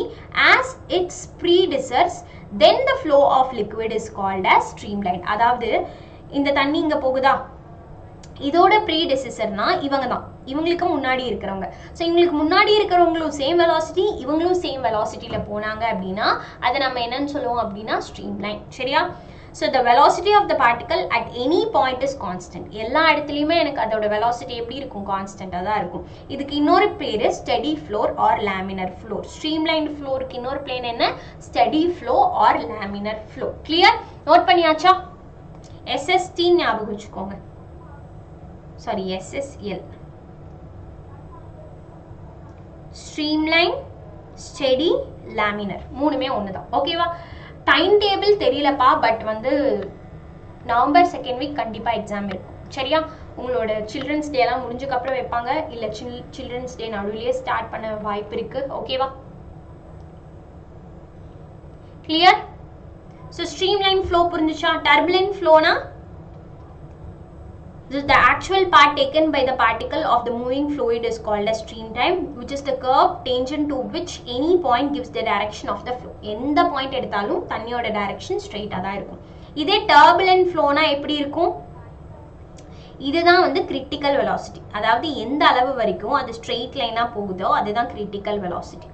as its predecessors, then the flow of liquid is called as streamline. அதாவது இந்த தண்ணி இங்க போகுதா, இதோட ப்ரீடெசிசர்னா இவங்க தான், இவங்களுக்கு முன்னாடி இருக்கிறவங்க. ஸோ இவங்களுக்கு முன்னாடி இருக்கிறவங்களும் சேம் வெலாசிட்டி, இவங்களும் சேம் வெலாசிட்டியில போனாங்க அப்படின்னா அதை நம்ம என்னன்னு சொல்லுவோம் அப்படின்னா ஸ்ட்ரீம் லைன். சரியா? So the velocity of the particle at any point is constant. எல்லா இடத்துலையுமே எனக்கு அதோட வெலாசிட்டி எப்படி இருக்கும், கான்ஸ்டன்டாக தான் இருக்கும். இதுக்கு இன்னொரு பேரு steady flow or laminar flow. Streamline ஃப்ளோருக்கு இன்னொரு பிளேன் என்ன, steady flow or laminar flow. Clear? Note பண்ணியாச்சா? SST ஞாபகம் வச்சுக்கோங்க. Sorry, SSL. Streamline, steady, laminar மூணுமே ஒண்ணுதான். ஓகேவா? டைம் டேபிள் தெரியலப்பா, பட் வந்து நவம்பர் 2nd வீக் கண்டிப்பா எக்ஸாம் இருக்கும். சரியா? உங்களோட சில்ட்ரன்ஸ் டே எல்லாம் முடிஞ்சதுக்கு அப்புறம் வைப்பாங்க, இல்ல சில்ட்ரன்ஸ் டே நடுவுலயே ஸ்டார்ட் பண்ண வாய்ப்பு இருக்கு. ஓகேவா? கிளியர்? ஸோ ஸ்ட்ரீம்லைன் ஃப்ளோ புரிஞ்சுச்சா? டர்புலன்ட் ஃப்ளோனா the actual part taken by the particle of the moving fluid is called as stream time, which is the curve tangent to which any point gives the direction of the flow. எந்த பாயிண்ட் எடுத்தாலும் தண்ணியோட டைரக்ஷன் ஸ்ட்ரெயிட்டா தான் இருக்கும். இதே டர்புலன்ட் ஃப்ளோனா எப்படி இருக்கும், இதுதான் வந்து கிரிட்டிக்கல் வெலாசிட்டி. அதாவது எந்த அளவு வரைக்கும் அது ஸ்ட்ரெயிட் லைனா போகுதோ அதுதான் கிரிட்டிக்கல் வெலாசிட்டி.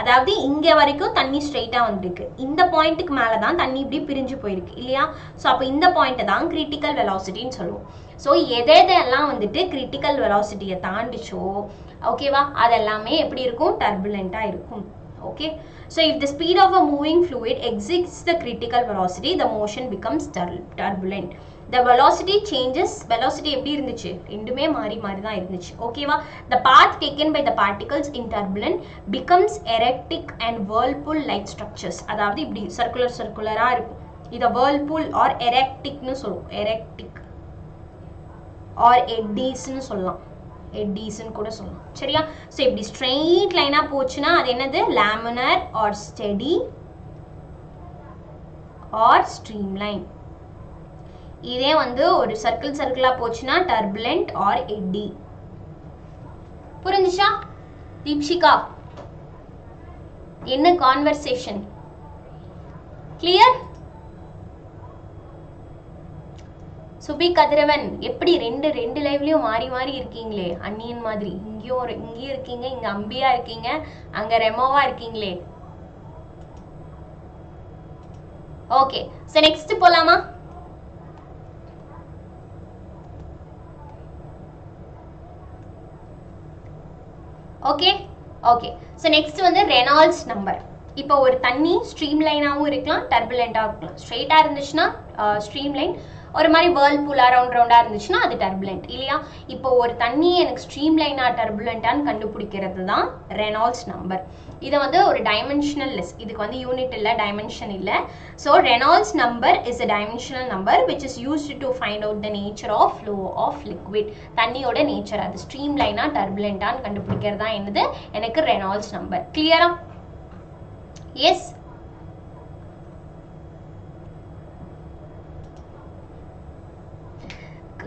அதாவது இங்க வரைக்கும் தண்ணி ஸ்ட்ரெயிட்டா வந்திருக்கு, இந்த பாயிண்ட்டுக்கு மேல தான் தண்ணி இப்படி பிரிஞ்சு போயிருக்கு இல்லையா? ஸோ அப்போ இந்த பாயிண்ட் தான் கிரிட்டிக்கல் வெலாசிட்டின்னு சொல்லுவோம். ஸோ எதெல்லாம் வந்துட்டு கிரிட்டிக்கல் வெலாசிட்டியை தாண்டிச்சோ ஓகேவா அதெல்லாமே எப்படி இருக்கும்? டர்புலண்டா இருக்கும். Okay, so if the speed of a moving fluid exceeds the critical velocity, the motion becomes turbulent. The velocity changes. Velocity எப்படி இருந்துச்சு? ரெண்டுமே மாறி மாறி தான் இருந்துச்சு. ஓகேவா? The path taken by the particles in turbulent becomes erratic and whirlpool like structures. அதாவது இப்படி சர்க்குலரா இருக்கும். இத whirlpool or erratic னு சொல்லுவோம். erratic or eddies னு சொல்லலாம். eddies னு கூட சொல்லலாம். சரியா? சோ இப்படி straight லைனா போச்சுனா அது என்னது? laminar or steady or streamline. இதே வந்து ஒரு சர்க்கிளா போச்சுனா turbulent or eddy. புரிஞ்சுச்சா? தீப்ஷிகா என்ன கான்வர்சேஷன்? கிளியர்? சுபி கதிரவன் எப்படி ரெண்டு லைவ்லயும் மாறி மாறி இருக்கீங்களே அன்னியன் மாதிரி. இங்கேயும் இருக்கீங்க, இங்க அம்பியா இருக்கீங்க, அங்க ரெமோவா இருக்கீங்களே. ஓகே, சோ நெக்ஸ்ட் போலாமா? ஓகே ஓகே, சோ நெக்ஸ்ட் வந்து ரெனால்ட்ஸ் நம்பர். இப்போ ஒரு தண்ணி ஸ்ட்ரீம் லைனாவும் இருக்கலாம், டர்புலண்டாவும் இருக்கலாம். ஸ்ட்ரெயிட்டா இருந்துச்சுன்னா ஸ்ட்ரீம் லைன், ஒரு மாதிரி வேர்ல்பூலா ரவுண்டா இருந்துச்சுன்னா அது டர்புலண்ட் இல்லையா? இப்போ ஒரு தண்ணி எனக்கு ஸ்ட்ரீம் லைனா டர்புலண்டான்னு கண்டுபிடிக்கிறது தான் ரெனால்ட்ஸ் நம்பர். இது வந்து ஒரு டைமென்ஷனல் லெஸ், இதுக்கு வந்து யூனிட் இல்லை, டைமென்ஷன் இல்லை. So Reynolds number is a dimensional number which is used to find out the nature of flow of liquid. தண்ணியோட நேச்சர் அது ஸ்ட்ரீம் லைனா டர்புலண்டான்னு கண்டுபிடிக்கிறது தான் என்னது எனக்கு ரெனால்ட்ஸ் நம்பர். கிளியரா? எஸ்.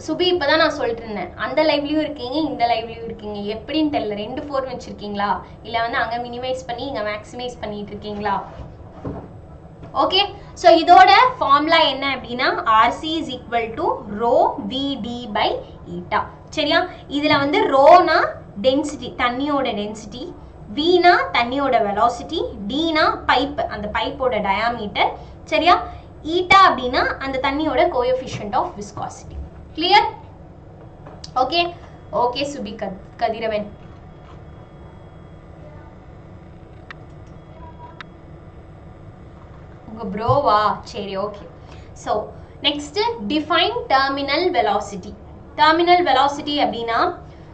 சுபி இப்பதான் நான் சொல்லிட்டு இருந்தேன், அந்த லைவ்லயும் இருக்கீங்க இந்த லைவ்லயும் இருக்கீங்க, எப்படின்னு தெரியல. 2 4 வச்சிருக்கீங்களா இல்ல வந்து அங்க மினிமைஸ் பண்ணி இங்க மேக்ஸிமைஸ் பண்ணிட்டு இருக்கீங்களா? ஓகே, சோ இதோட ஃபார்முலா என்ன அப்படின்னா RC is equal to rho VD by eta. சரியா? இதுல வந்து ரோனா டென்சிட்டி, தண்ணியோட டென்சிட்டி, வினா தண்ணியோட வெலாசிட்டி, டினா பைப், அந்த பைப்போட டயாமீட்டர். சரியா? ஈட்டா அப்படின்னா அந்த தண்ணியோட coefficient of viscosity. Clear? Okay, okay Subi Kathiravan. உங்க ப்ரோவா? சரி, okay. So next define terminal velocity. Terminal velocity அப்படின்னா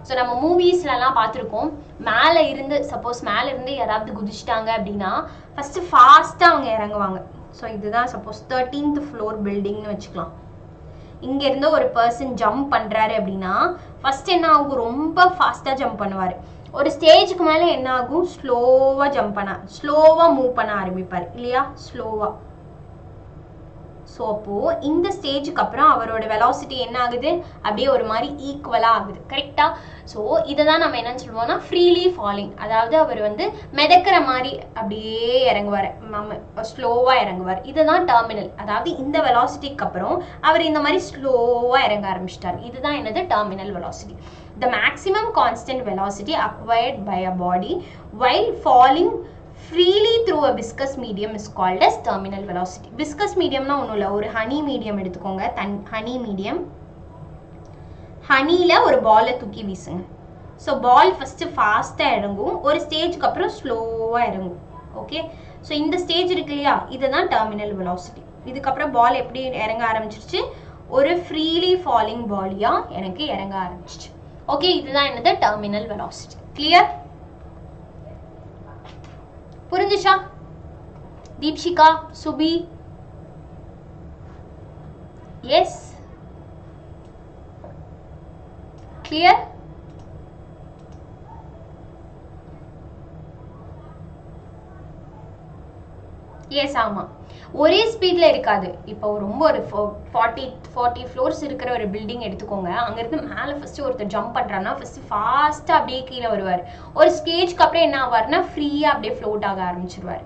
ஸோ நம்ம மூவிஸ்லாம் பார்த்துருக்கோம், மேலே இருந்து சப்போஸ் மேலே இருந்து யாராவது குதிச்சிட்டாங்க அப்படின்னா ஃபர்ஸ்ட் ஃபாஸ்ட்டாக அவங்க இறங்குவாங்க. ஸோ இதுதான் சப்போஸ் 13th floor பில்டிங்னு வச்சுக்கலாம். இங்க இருந்து ஒரு பர்சன் ஜம்ப் பண்றாரு அப்படின்னா ஃபர்ஸ்ட் என்ன ஆகும்? ரொம்ப ஃபாஸ்டா ஜம்ப் பண்ணுவாரு. ஒரு ஸ்டேஜுக்கு மேல என்ன ஆகும்? ஸ்லோவா மூவ் பண்ண ஆரம்பிப்பாரு இல்லையா? ஸ்லோவா. ஸோ அப்போ இந்த ஸ்டேஜுக்கு அப்புறம் அவரோட வெலாசிட்டி என்ன ஆகுது? அப்படியே ஒரு மாதிரி ஈக்குவலா ஆகுது. கரெக்டா? ஸோ இதை தான் நம்ம என்னன்னு சொல்லுவோம்னா ஃப்ரீலி ஃபாலிங். அதாவது அவர் வந்து மிதக்கிற மாதிரி அப்படியே இறங்குவார், ஸ்லோவா இறங்குவார். இதுதான் டெர்மினல். அதாவது இந்த வெலாசிட்டிக்கு அப்புறம் அவர் இந்த மாதிரி ஸ்லோவா இறங்க ஆரம்பிச்சிட்டார். இதுதான் என்னது? Terminal velocity. The maximum constant velocity acquired by a body while falling freely through a viscous medium is called as terminal velocity. Viscous medium na ஒண்ணும் இல்ல, ஒரு ஹனி மீடியம் எடுத்துக்கோங்க. ஹனி மீடியம், ஹனில ஒரு பாலை தூக்கி வீசுங்க. ஸோ பால் ஃபர்ஸ்ட் ஃபாஸ்டா இறங்கும், ஒரு ஸ்டேஜ்க்கு அப்புறம் ஸ்லோவா இறங்கும். ஓகே, ஸோ இந்த ஸ்டேஜ் இருக்கு இல்லையா, இதுதான் டெர்மினல் வெலாசிட்டி. இதுக்கப்புறம் பால் எப்படி இறங்க ஆரம்பிச்சிருச்சு? ஒரு ஃப்ரீலி ஃபாலிங் பாலியா எனக்கு இறங்க ஆரம்பிச்சிச்சு. ஓகே, இதுதான் என்னது? Terminal velocity. கிளியர்? புரிஞ்சுச்சா? Deepshika, Subi? Yes, clear? Yes, ஆமா, ஒரே ஸ்பீட்ல இருக்காது. இப்போ ரொம்ப ஒரு 40 ஃப்ளோர்ஸ் இருக்கிற ஒரு பில்டிங் எடுத்துக்கோங்க. அங்க இருந்து மேல ஃபர்ஸ்ட் ஒருத்தர் ஜம்ப் பண்றான்னா ஃபர்ஸ்ட் ஃபாஸ்டா அப்படியே கீழே வருவார். ஒரு ஸ்டேஜ்க்கு அப்புறம் என்ன ஆவார்னா ஃப்ரீயா அப்படியே ஃப்ளோட் ஆக ஆரம்பிச்சிருவாரு.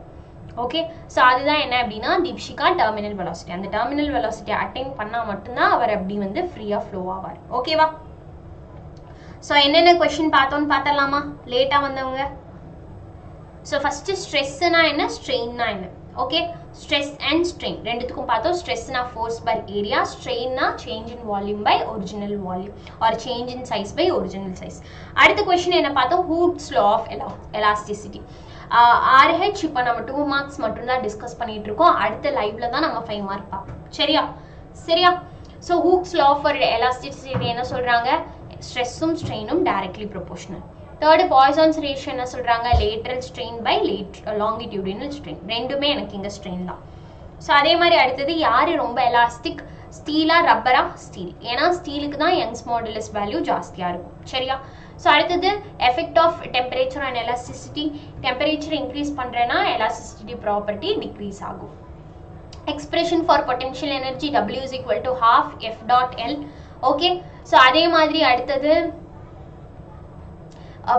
ஓகே ஸோ அதுதான் என்ன அப்படின்னா தீப்ஷிகா டெர்மினல் வெலாசிட்டி. அந்த டெர்மினல் வெலாசிட்டி அட்டைன் பண்ணால் மட்டும்தான் அவர் அப்படி வந்து ஃப்ரீயாக ஃப்ளோ ஆவார். ஓகேவா? ஸோ என்னென்ன கொஸ்டின் பார்த்தோன்னு பார்த்துடலாமா லேட்டாக வந்தவங்க? ஸோ ஃபஸ்ட்டு ஸ்ட்ரெஸ்ஸுனா என்ன, ஸ்ட்ரெயின்னா என்ன? ஓகே ஸ்ட்ரெஸ் அண்ட் ஸ்ட்ரெயின் ரெண்டுத்துக்கும் பார்த்தோம். ஸ்ட்ரெஸ்னா ஃபோர்ஸ் பை ஏரியா, ஸ்ட்ரெயின்னா change in volume by original volume or change in size by original size. அடுத்த கொஸ்டின் என்ன பார்த்தோம், Hooke's law of elasticity. RH இப்போ நம்ம 2 மார்க்ஸ் மட்டும்தான் டிஸ்கஸ் பண்ணிட்டு இருக்கோம். அடுத்த லைவ்ல தான் நம்ம 5 மார்க் பார்ப்போம். சரியா? So Hooke's law for elasticity என்ன சொல்றாங்க, ஸ்ட்ரெஸ்ஸும் ஸ்ட்ரெயினும் directly proportional. Third Poisson's ratio என்ன சொல்றாங்க, lateral strain by longitudinal strain. ரெண்டுமே எனக்கு இங்கே ஸ்ட்ரெயின் தான். ஸோ அதே மாதிரி அடுத்தது யார் ரொம்ப எலாஸ்டிக், ஸ்டீலா ரப்பரா? ஸ்டீல். ஏன்னா ஸ்டீலுக்கு தான் யங்ஸ் மாடுலஸ் வேல்யூ ஜாஸ்தியாக இருக்கும். சரியா? ஸோ அடுத்தது effect of temperature and elasticity. Temperature increase பண்ணுறேன்னா எலாஸ்டிசிட்டி ப்ராப்பர்ட்டி டிக்ரீஸ் ஆகும். Expression for potential energy W is equal to half F dot L. Okay so அதே மாதிரி அடுத்தது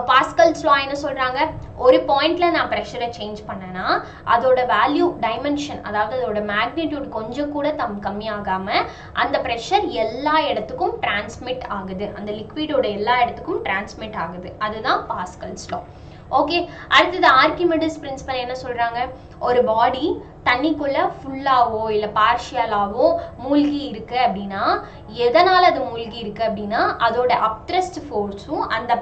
பாஸ்கல்ஸ் லா என்ன சொல்றாங்க, ஒரு பாயிண்ட்ல நான் ப்ரெஷரை சேஞ்ச் பண்ணேன்னா அதோட வேல்யூ டைமென்ஷன், அதாவது அதோட மேக்னிடியூட் கொஞ்சம் கூட கம்மியாகாம அந்த ப்ரெஷர் எல்லா இடத்துக்கும் டிரான்ஸ்மிட் ஆகுது, அந்த லிக்விடோட எல்லா இடத்துக்கும் டிரான்ஸ்மிட் ஆகுது. அதுதான் பாஸ்கல்ஸ் லா. ஓகே அடுத்தது ஆர்கிமெடிஸ் பிரின்சிபல் என்ன சொல்றாங்க, ஒரு பாடி தண்ணிக்குள்ள ஃபுல்லாவோ இல்லை பார்ஷியலாவோ மூழ்கி இருக்கு அப்படின்னா எதனால அது மூழ்கி இருக்கு அப்படின்னா அதோட அப்த்ரஸ்ட் ஃபோர்ஸும் அந்த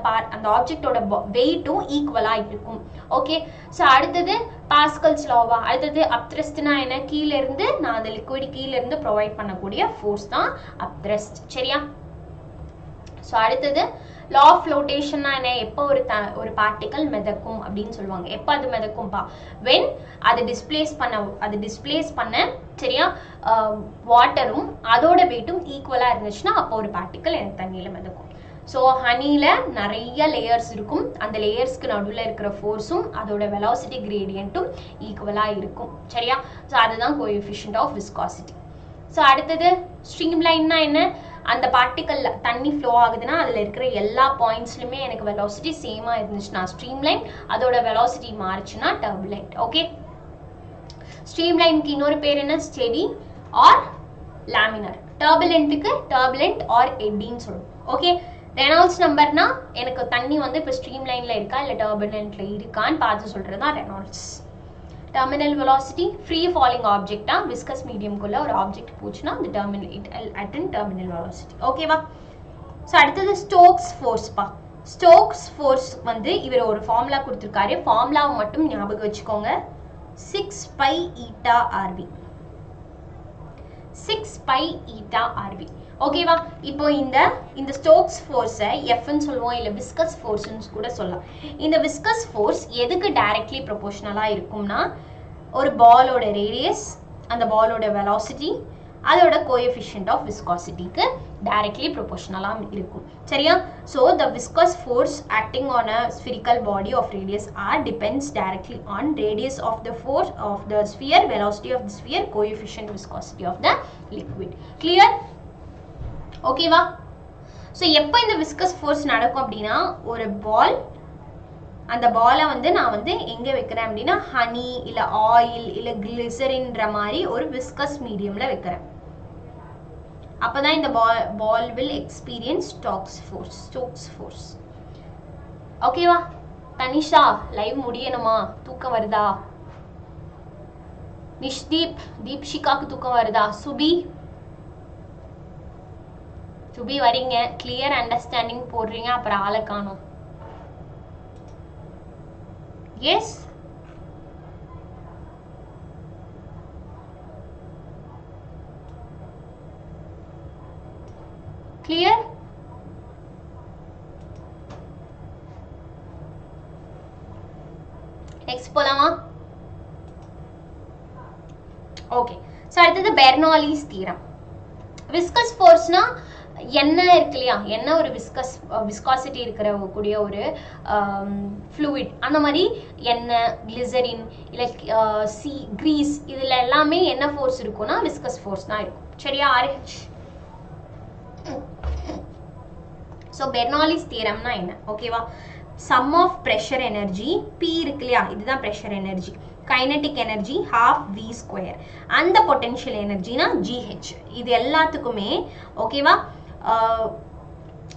ஆப்ஜெக்டோட வெயிட்டும் ஈக்குவலா இருக்கும். ஓகே ஸோ அடுத்தது பாஸ்கல்ஸ் லாவா, அடுத்தது அப்த்ரஸ்ட்னா என்ன, கீழே இருந்து நான் அந்த லிக்விட் கீழே இருந்து ப்ரொவைட் பண்ணக்கூடிய ஃபோர்ஸ் தான் அப்த்ரஸ்ட். சரியா? ஸோ அடுத்தது லா ஆஃப் ஃப்ளோட்டேஷன்னா என்ன, எப்போ ஒரு பார்ட்டிக்கல் மிதக்கும் அப்படின்னு சொல்லுவாங்க. எப்போ அது மிதக்கும்பா, வென் அது டிஸ்பிளேஸ் பண்ண சரியா வாட்டரும் அதோட வெயிட்டும் ஈக்குவலாக இருந்துச்சுன்னா அப்போ ஒரு பார்ட்டிக்கல் எனக்கு தண்ணியில் மிதக்கும். ஸோ ஹனியில் நிறைய லேயர்ஸ் இருக்கும், அந்த லேயர்ஸ்க்கு நடுவில் இருக்கிற ஃபோர்ஸும் அதோட வெலாசிட்டி கிரேடியண்ட்டும் ஈக்குவலாக இருக்கும். சரியா? ஸோ அதுதான் கோஎஃபிஷியன்ட் ஆஃப் விஸ்காசிட்டி. ஸோ அடுத்தது ஸ்ட்ரீம் லைன்னா என்ன, அந்த பார்ட்டிக்கல் தண்ணி ஃப்ளோ ஆகுதுன்னா அதில் இருக்கிற எல்லா பாயிண்ட்ஸ்லையுமே எனக்கு வெலாசிட்டி சேமாக இருந்துச்சுன்னா ஸ்ட்ரீம் லைன், அதோட வெலாசிட்டி மாறுச்சுன்னா டர்புலண்ட். ஓகே ஸ்ட்ரீம் லைனுக்கு இன்னொரு பேர் என்ன, ஸ்டெடி ஆர் லேமினர். டர்புலண்ட்டுக்கு டர்புலண்ட் ஆர் எட்டின்னு சொல்லுவோம். ஓகே ரெனால்ட்ஸ் நம்பர்னா எனக்கு தண்ணி வந்து இப்போ ஸ்ட்ரீம் லைனில் இருக்கா இல்லை டர்புலண்ட்ல இருக்கான்னு பார்த்து சொல்கிறது தான் Reynolds. terminal velocity free falling object viscous medium குள்ள ஒரு object போச்சுனா the terminal it attain terminal velocity. ஓகேவா? சோ அடுத்து Stokes force பா. Stokes force வந்து இவர் ஒரு ஃபார்முலா கொடுத்திருக்காரு. ஃபார்முலாவை மட்டும் ஞாபகம் வச்சுக்கோங்க. 6 pi eta RB. 6 pi eta RB. ஓகேவா? இப்போ இந்த ஸ்டோக்ஸ் ஃபோர்ஸை எஃப்னு சொல்லுவோம், இல்லை விஸ்கஸ் ஃபோர்ஸ்ன்னு கூட சொல்லலாம். இந்த விஸ்கஸ் ஃபோர்ஸ் எதுக்கு டைரக்ட்லி ப்ரொபோஷனலாக இருக்கும்னா ஒரு பாலோட ரேடியஸ், அந்த பாலோட வெலாசிட்டி, அதோட கோஎஃபிஷியன்ட் ஆஃப் விஸ்காசிட்டிக்கு டைரக்ட்லி ப்ரொபோஷனலாக இருக்கும். சரியா? So the viscous force acting on a spherical body of radius r depends directly on radius of the force of the sphere, velocity of the sphere, coefficient viscosity of the liquid. Clear? ஓகேவா? ஸோ எப்போ இந்த விஸ்கஸ் ஃபோர்ஸ் நடக்கும் அப்படின்னா ஒரு பால், அந்த பாலை வந்து நான் வந்து எங்கே வைக்கிறேன் அப்படின்னா ஹனி இல்லை ஆயில் இல்லை கிளிசரின்ற மாதிரி ஒரு விஸ்கஸ் மீடியமில் வைக்கிறேன். அப்போ தான் இந்த ball will experience Stokes force. ஓகேவா? தனிஷா லைவ் முடியணுமா? தூக்கம் வருதா? தீப்ஷிகாக்கு தூக்கம் வருதா? சுபி வரீங்க, கிளியர் அண்டர்ஸ்டாண்டிங் போடுறீங்க, அப்புறம் ஆளை காணோம். Yes clear? நெக்ஸ்ட் போலாமா? ஓகே ஸோ அடுத்தது பெர்னோலிஸ் தியரம். விஸ்கஸ் ஃபோர்ஸ்னா என்ன இருக்கு இல்லையா, என்ன ஒரு விஸ்காசிட்டி இருக்கிற கூடிய ஒரு ஃப்ளூயிட், அந்த மாதிரி எண்ணெய், கிளிசரின் இல்லை கிரீஸ், இதில் எல்லாமே என்ன ஃபோர்ஸ் இருக்கும்னா விஸ்கஸ் ஃபோர்ஸ் தான் இருக்கும். சரியா? RH. ஸோ பெர்னோலிஸ் தியரம்னா என்ன? ஓகேவா? Sum of pressure energy P இருக்கு இல்லையா, இதுதான் pressure energy. kinetic energy half v square and the potential energy na gh இது எல்லாத்துக்குமே ஓகேவா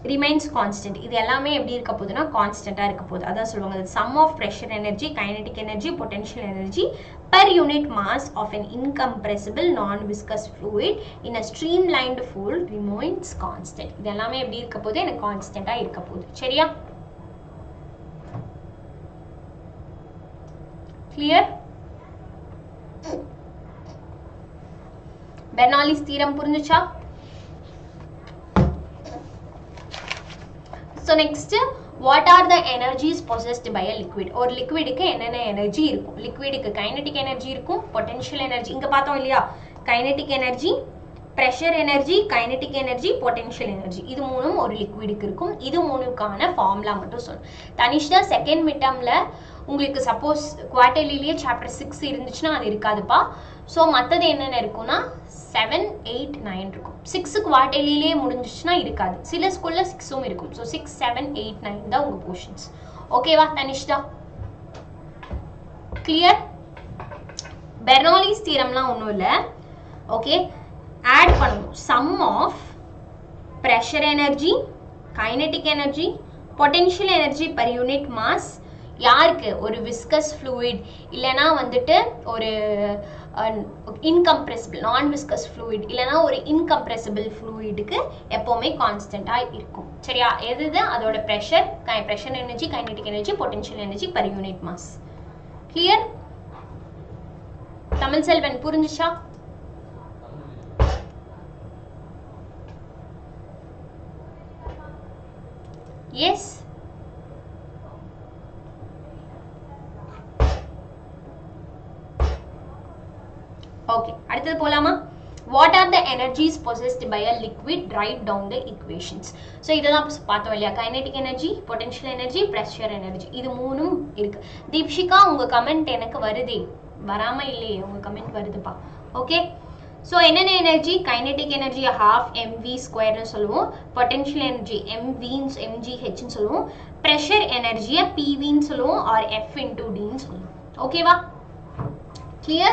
remains constant இது எல்லாமே எப்படி இருக்க போகுதுனா கான்ஸ்டன்ட்டா இருக்க போகுது அதான் சொல்வாங்க sum of pressure energy kinetic energy potential energy per unit mass of an incompressible non-viscous fluid in a streamlined fluid remains constant இது எல்லாமே எப்படி இருக்க போகுது எனக்கு கான்ஸ்டன்ட்டா இருக்க போகுது சரியா clear Bernoulli's theorem புரிஞ்சுச்சா so next what are the energies possessed by a liquid or liquid க்கு என்னென்ன எனர்ஜி இருக்கும் liquid க்கு kinetic energy இருக்கும் potential energy இங்க பார்த்தோம் இல்லையா kinetic energy pressure energy kinetic energy potential energy இது மூணும் ஒரு liquid க்கு இருக்கும் இது மூணுக்கான ஃபார்முலா மட்டும் சொல்றேன் தனிஷ்டா செகண்ட் மிட்டம்ல உங்களுக்கு சப்போஸ் குவார்ட்டர்லியே சாப்டர் 6 இருந்துச்சுனா அது இருக்காதுப்பா சோ மத்தது என்னென்ன இருக்கும்னா 7 8 9 இருக்கும் 6 குவார்ட்டர்லியே முடிஞ்சிச்சுனா இருக்காது சில ஸ்கூல்ல 6 உம் இருக்கும் சோ 6 7 8 9 தான் உங்க போஷன்ஸ் ஓகேவா தனிஷ்டா clear Bernoulli's theoremலாம் ஒண்ணும் இல்ல ஓகே ஆட் பண்ணனும் sum of pressure energy kinetic energy potential energy per unit mass யாருக்கு ஒரு viscous fluid இல்லனா வந்துட்டு ஒரு incompressible non viscous fluid இல்லனா ஒரு incompressible fluid க்கு எப்பவுமே கான்ஸ்டன்ட்டா இருக்கும் சரியா எதுது அதோட pressure energy kinetic energy potential energy per unit mass clear Tamil Selvan புரிஞ்சுச்சா yes okay அடுத்து போலாமா what are the energies possessed by a liquid write down the equations so இதெல்லாம் பார்த்தோம் இல்லையா kinetic energy potential energy pressure energy இது மூணும் இருக்கு தீப்ஷிகா உங்க கமெண்ட் எனக்கு வருதே வராம இல்லையே உங்க கமெண்ட் வருதுப்பா ஓகே so என்னென்ன energy kinetic energy half mv square னு சொல்லுவோம் potential energy mv mgh னு சொல்லுவோம் pressure energy pv னு சொல்லுவோம் or f into d னு சொல்லுவோம் ஓகேவா clear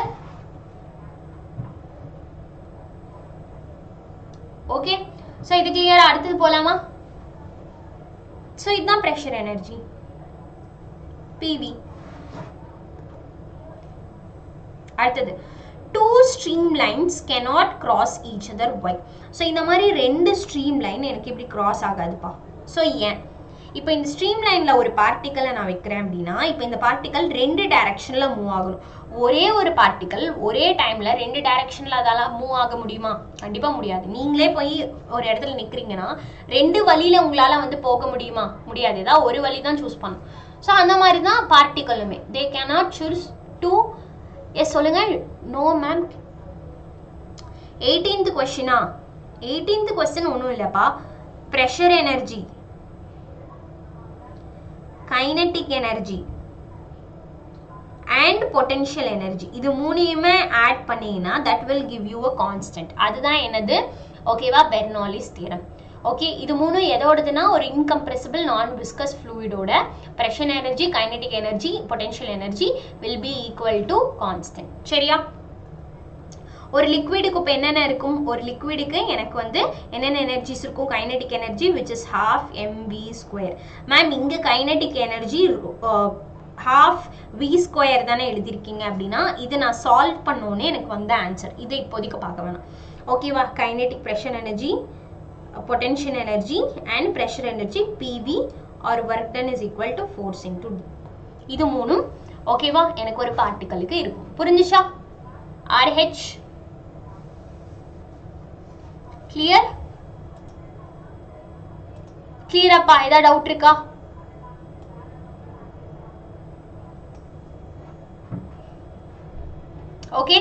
okay so இது clear அடுத்து போலாமா so இதுதான் pressure energy pv அடுத்து two streamlines cannot cross each other why so இந்த மாதிரி ரெண்டு streamline எனக்கு இப்படி cross ஆகாதுப்பா so ஏன் இப்போ இந்த ஸ்ட்ரீம்லைன்ல ஒரு பார்ட்டிகலை நான் வைக்கிறேன் அப்படினா இப்போ இந்த பார்ட்டிகல் ரெண்டு டைரக்ஷன்ல மூவ் ஆகும் ஒரே ஒரு பார்ட்டிகல் ஒரே டைம்ல ரெண்டு டைரக்ஷன்ல அதால மூவ் ஆக முடியுமா கண்டிப்பா முடியாது நீங்களே போய் ஒரு இடத்துல நிக்கிறீங்கனா ரெண்டு வழியில உங்களால வந்து போக முடியுமா முடியாது ஏதா ஒரு வழி தான் चूஸ் பண்ணனும் சோ அந்த மாதிரி தான் பார்ட்டிகலுமே they cannot choose to yes சொல்லுங்க no ma'am 18th question 18th question ஒண்ணும் இல்லப்பா pressure energy kinetic energy and potential energy இது மூணையுமே ஆட் பண்ணீங்கனா that will give you a constant அதுதான் என்னது ஓகேவா Bernoulli's theorem ஓகே இது மூணு எதோடதுனா ஒரு incompressible non viscous fluid ஓட pressure energy kinetic energy potential energy will be equal to constant சரியா ஒரு லிக்விடுக்கு இப்ப என்னென்ன இருக்கும் ஒரு லிக்விடுக்கு எனக்கு வந்து என்னென்ன எனர்ஜிஸ் இருக்கும் kinetic energy which is half mv square ma'am இங்க kinetic energy half v square தானே எழுதிருக்கீங்க அப்படினா இது நான் சால்வ் பண்ணோனே எனக்கு வந்த ஆன்சர் இதை இப்போதைக்கு பார்க்க வேணாம் ஓகேவா kinetic pressure energy potential energy and pressure energy pv or work done is equal to force into d இது மூணும் ஓகேவா எனக்கு ஒரு பார்ட்டிகலுக்கு இருக்கும் புரிஞ்சுச்சா rh clear clear அப்பா ஏதா டவுட் இருக்கா ஓகே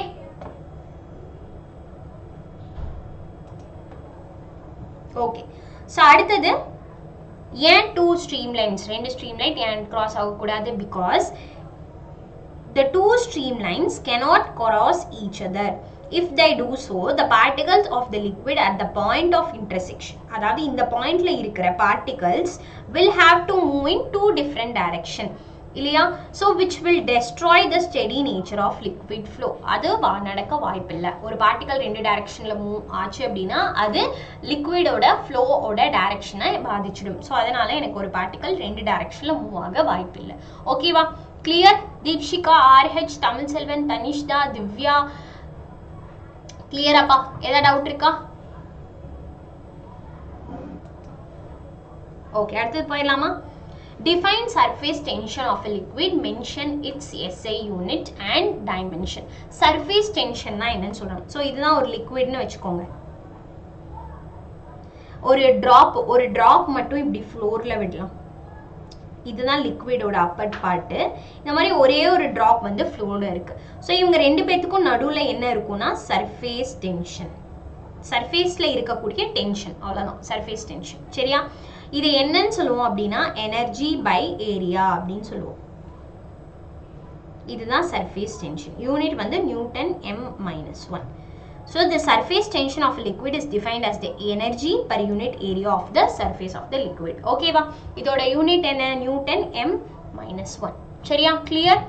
ஓகே சோ அடுத்து ஏன் two streamlines ரெண்டு streamline ஏன் cross ஆக கூடாது because the two streamlines cannot cross each other if they do so the particles of the liquid at the point of intersection அதாவது இந்த பாயிண்ட்ல இருக்கிற particles will have to move in two different direction இல்லையா? So which will destroy the steady nature of liquid flow. அது நடக்க வாய்ப்பில்லை. ஒரு பார்ட்டிகல் 2 டைரக்ஷனில் மூவ் ஆச்சு அப்படின்னா அது லிக்விடோட ஃப்ளோவோட டைரக்ஷனை பாதிச்சிடும். ஸோ அதனால எனக்கு ஒரு பார்ட்டிகல் 2 டைரக்ஷனில் மூவ் ஆக வாய்ப்பில்லை. ஓகேவா? கிளியர்? தீப்ஷிகா, ஆர்ஹெச், தமிழ் செல்வன், தனிஷ்தா, திவ்யா, கிளியராப்பா? ஏதாவது டவுட் இருக்கா? ஓகே, அடுத்தது போயிடலாமா? Define surface tension of a liquid, mention its SI unit and dimension. Surface tension na enna solranga. So idha or liquid nu vechukkonga. ஒரு drop மட்டும் இப்படி ஃப்ளோர்ல விடலாம். இதுதான் லிக்விடோட அப்பர் பார்ட். இந்த மாதிரி ஒரே ஒரு drop வந்து ஃப்ளோர்ல இருக்கு. ஸோ இவங்க ரெண்டு பேத்துக்கும் நடுவுல என்ன இருக்கும்னா சர்ஃபேஸ் டென்ஷன். சர்ஃபேஸ்ல இருக்கக்கூடிய டென்ஷன், அவ்வளவுதான் சர்ஃபேஸ் டென்ஷன். சரியா? இது என்னன்னு சொல்லுவோம் அப்படின்னா எனர்ஜி பை ஏரியா அப்படின்னு சொல்லுவோம். இதுதான் சர்ஃபேஸ் டென்ஷன். யூனிட் வந்து Newton m-1. So the surface tension of a liquid is defined as the energy per unit area of the surface of the liquid. Okay va? இதோட யூனிட் என்ன? Newton m-1. சரியா? Clear?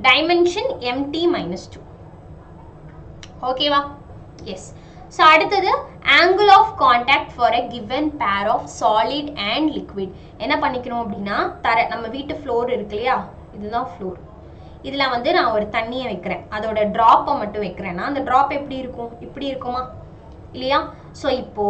Dimension mt-2. Okay va? Yes. So அடுத்தது angle of contact for a given pair of solid and liquid. என்ன பண்ணிக்கணும் அப்படின்னா நம்ம வீட்டு ஃப்ளோர் இருக்கு இல்லையா, இதுதான் ஃப்ளோர். இதில் வந்து நான் ஒரு தண்ணியை வைக்கிறேன், அதோட ட்ராப்பை மட்டும் வைக்கிறேன்னா அந்த ட்ராப் எப்படி இருக்கும்? இப்படி இருக்குமா இல்லையா? ஸோ இப்போ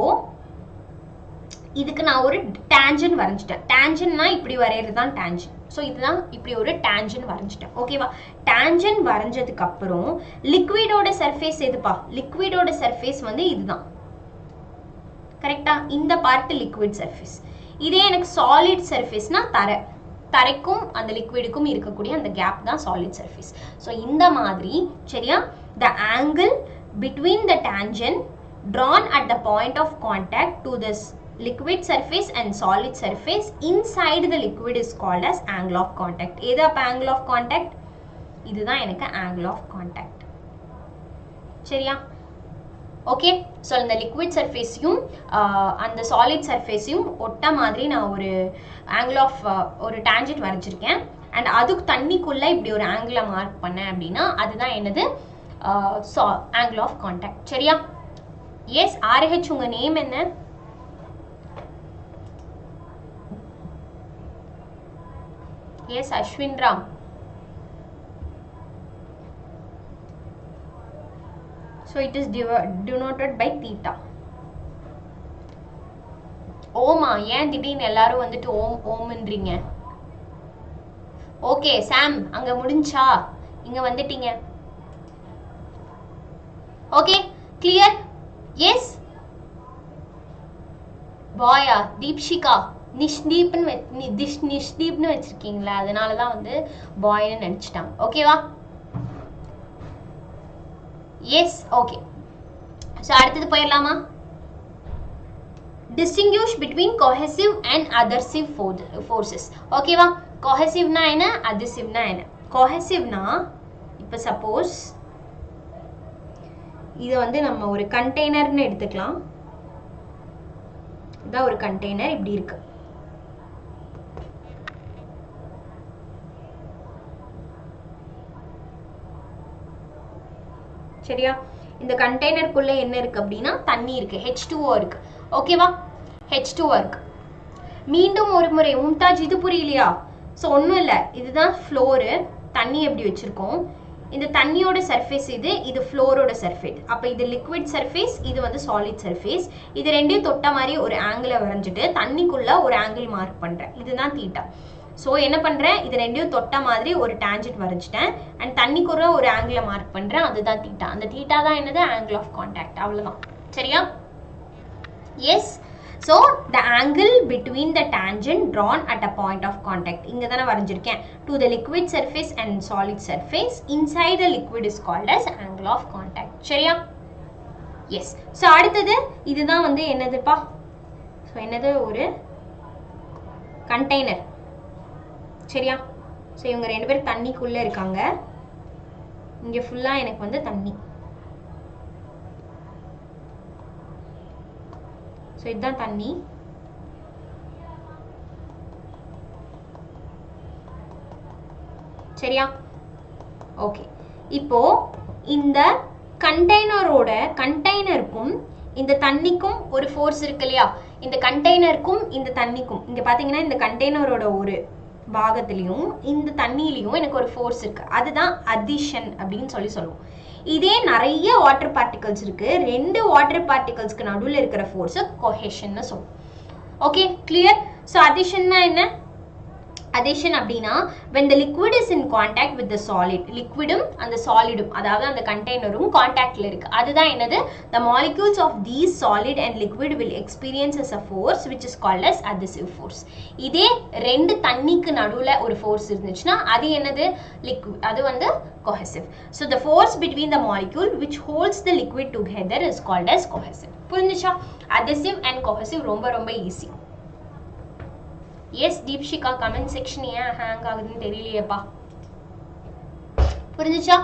இதுக்கு நான் ஒரு டேஞ்சன் வரைஞ்சிட்டேன். டேஞ்சன்னா இப்படி வரைகிறது தான் டேஞ்சன். ஸோ இதுதான் இப்படி ஒரு டேஞ்சன் வரைஞ்சிட்டேன். ஓகேவா? டேஞ்சன் வரைஞ்சதுக்கு அப்புறம் லிக்விடோட சர்ஃபேஸ் எதுப்பா? லிக்விடோட சர்ஃபேஸ் வந்து இதுதான். கரெக்டா? இந்த பார்ட் லிக்விட் சர்ஃபேஸ். இதே எனக்கு சாலிட் சர்ஃபேஸ்னா தரைக்கும் அந்த லிக்விடுக்கும் இருக்கக்கூடிய அந்த கேப் தான் சாலிட் சர்ஃபேஸ். ஸோ இந்த மாதிரி சரியா? த angle between the டேஞ்சன் drawn at the point of contact to this liquid surface and solid surface inside the liquid is called as angle of contact. எது அப்ப angle of contact? இதுதான் எனக்கு angle of contact. சரியா? ஓகே. ஸோ இந்த லிக்விட் சர்ஃபேஸையும் அந்த சாலிட் சர்ஃபேஸையும் ஒட்ட மாதிரி நான் ஒரு ஆங்கிள் ஆஃப் ஒரு டேஞ்சன்ட் வரைஞ்சிருக்கேன். அண்ட் அதுக்கு தண்ணிக்குள்ளே இப்படி ஒரு ஆங்கிளை மார்க் பண்ணேன் அப்படின்னா அதுதான் என்னது? Angle of contact. சரியா? எஸ். ஆர்ஹெச் உங்கள் நேம் என்ன? Yes Ashwin Ram. So it is denoted by theta. ஓமா, ஏன் திடீர்னு எல்லாரும் வந்துட்டு ஓம்ன்றீங்க? ஓகே சாம், அங்க முடிஞ்சா இங்க வந்துட்டீங்க. Okay clear? எஸ் பாயா? தீப்ஷிகா நிஷ்தீப்னு வச்சிருக்கீங்களா, அதனாலதான் வந்து பாய்னு நினைச்சிட்டாங்க. ஓகேவா? எஸ். ஓகே. ஸோ அடுத்தது போயிடலாமா? Distinguish between cohesive and adhesive forces. ஓகேவா? கோஹெசிவ்னா என்ன, அதர்சிவ்னா என்ன? கோஹெசிவ்னா இப்போ சப்போஸ் இதை வந்து நம்ம ஒரு கண்டெய்னர்னு எடுத்துக்கலாம். இதான் ஒரு கண்டெய்னர், இப்படி இருக்கு. சரியா? இந்த கண்டெய்னருக்குள்ள என்ன இருக்கு அப்படின்னா தண்ணி இருக்கு, H2O இருக்கு. ஓகேவா? H2O இருக்கு. மீண்டும் ஒரு முறை மும்தாஜ், இது புரியலையா? ஸோ ஒன்றும் இல்லை, இதுதான் ஃப்ளோரு. தண்ணி எப்படி வச்சிருக்கோம், இந்த தண்ணியோட சர்ஃபேஸ் இது ஃப்ளோரோட சர்ஃபேஸ். அப்போ இது லிக்விட் சர்ஃபேஸ், இது வந்து சாலிட் சர்ஃபேஸ். இது ரெண்டையும் தொட்ட மாதிரி ஒரு ஆங்கிளை வரைஞ்சிட்டு தண்ணிக்குள்ள ஒரு ஆங்கிள் மார்க் பண்றேன். இதுதான் தீட்டா. ஸோ என்ன பண்ணுறேன், இது ரெண்டையும் தொட்ட மாதிரி ஒரு டேஞ்சன்ட் வரைஞ்சிட்டேன். அண்ட் தண்ணிக்குற ஒரு ஆங்கிளை மார்க் பண்ணுறேன், அதுதான் தீட்டா. அந்த தீட்டா தான் என்னது? Angle of contact. அவ்வளோதான். சரியா? Yes. So the angle between the tangent drawn at a point of contact, இங்கே தானே வரைஞ்சிருக்கேன், to the liquid surface and solid surface inside the liquid is called as angle of contact. சரியா? எஸ். ஸோ அடுத்தது இதுதான் வந்து என்னதுப்பா? ஸோ என்னது? ஒரு கண்டெய்னர். சரியா? ஸோ இவங்க ரெண்டு பேரும் தண்ணிக்குள்ளே இருக்காங்க. இங்கே ஃபுல்லாக எனக்கு வந்து தண்ணி. ஸோ இதுதான் தண்ணி. சரியா? ஓகே, இப்போ இந்த கண்டெய்னருக்கும் இந்த தண்ணிக்கும் ஒரு ஃபோர்ஸ் இருக்கு இல்லையா? இந்த கண்டெய்னருக்கும் இந்த தண்ணிக்கும் இங்க பாத்தீங்கன்னா இந்த கண்டெய்னரோட ஒரு பாகத்திலையும் இந்த தண்ணியிலையும் எனக்கு ஒரு ஃபோர்ஸ் இருக்கு. அதுதான் அடிஷன் அப்படின்னு சொல்லுவோம். இதே நிறைய வாட்டர் பார்ட்டிகல்ஸ் இருக்கு. ரெண்டு வாட்டர் பார்ட்டிகல்ஸ்க்கு நடுவில் இருக்கிற ஃபோர்ஸ் கோஹெஷன் சொல்லுவோம். Okay, clear? ஸோ அடிஷன்னா என்ன? addition அப்படினா when the liquid is in contact with the solid, liquidum and the solidum, அதாவது அந்த கண்டெய்னரும் கான்டாக்ட்ல இருக்கு. அதுதான் என்னது? The molecules of these solid and liquid will experience as a force which is called as adhesive force. இதே ரெண்டு தண்ணிக்கு நடுவுல ஒரு force இருந்துச்சுனா அது என்னது? liquid, அது வந்து cohesive. So the force between the molecule which holds the liquid together is called as cohesive. புரிஞ்சுச்சா? adhesive and cohesive ரொம்ப ரொம்ப easy. Yes, Deepshika, comment section ஏன் ஹேங் ஆகுதுன்னு தெரியலையேப்பா. புரிஞ்சுச்சா?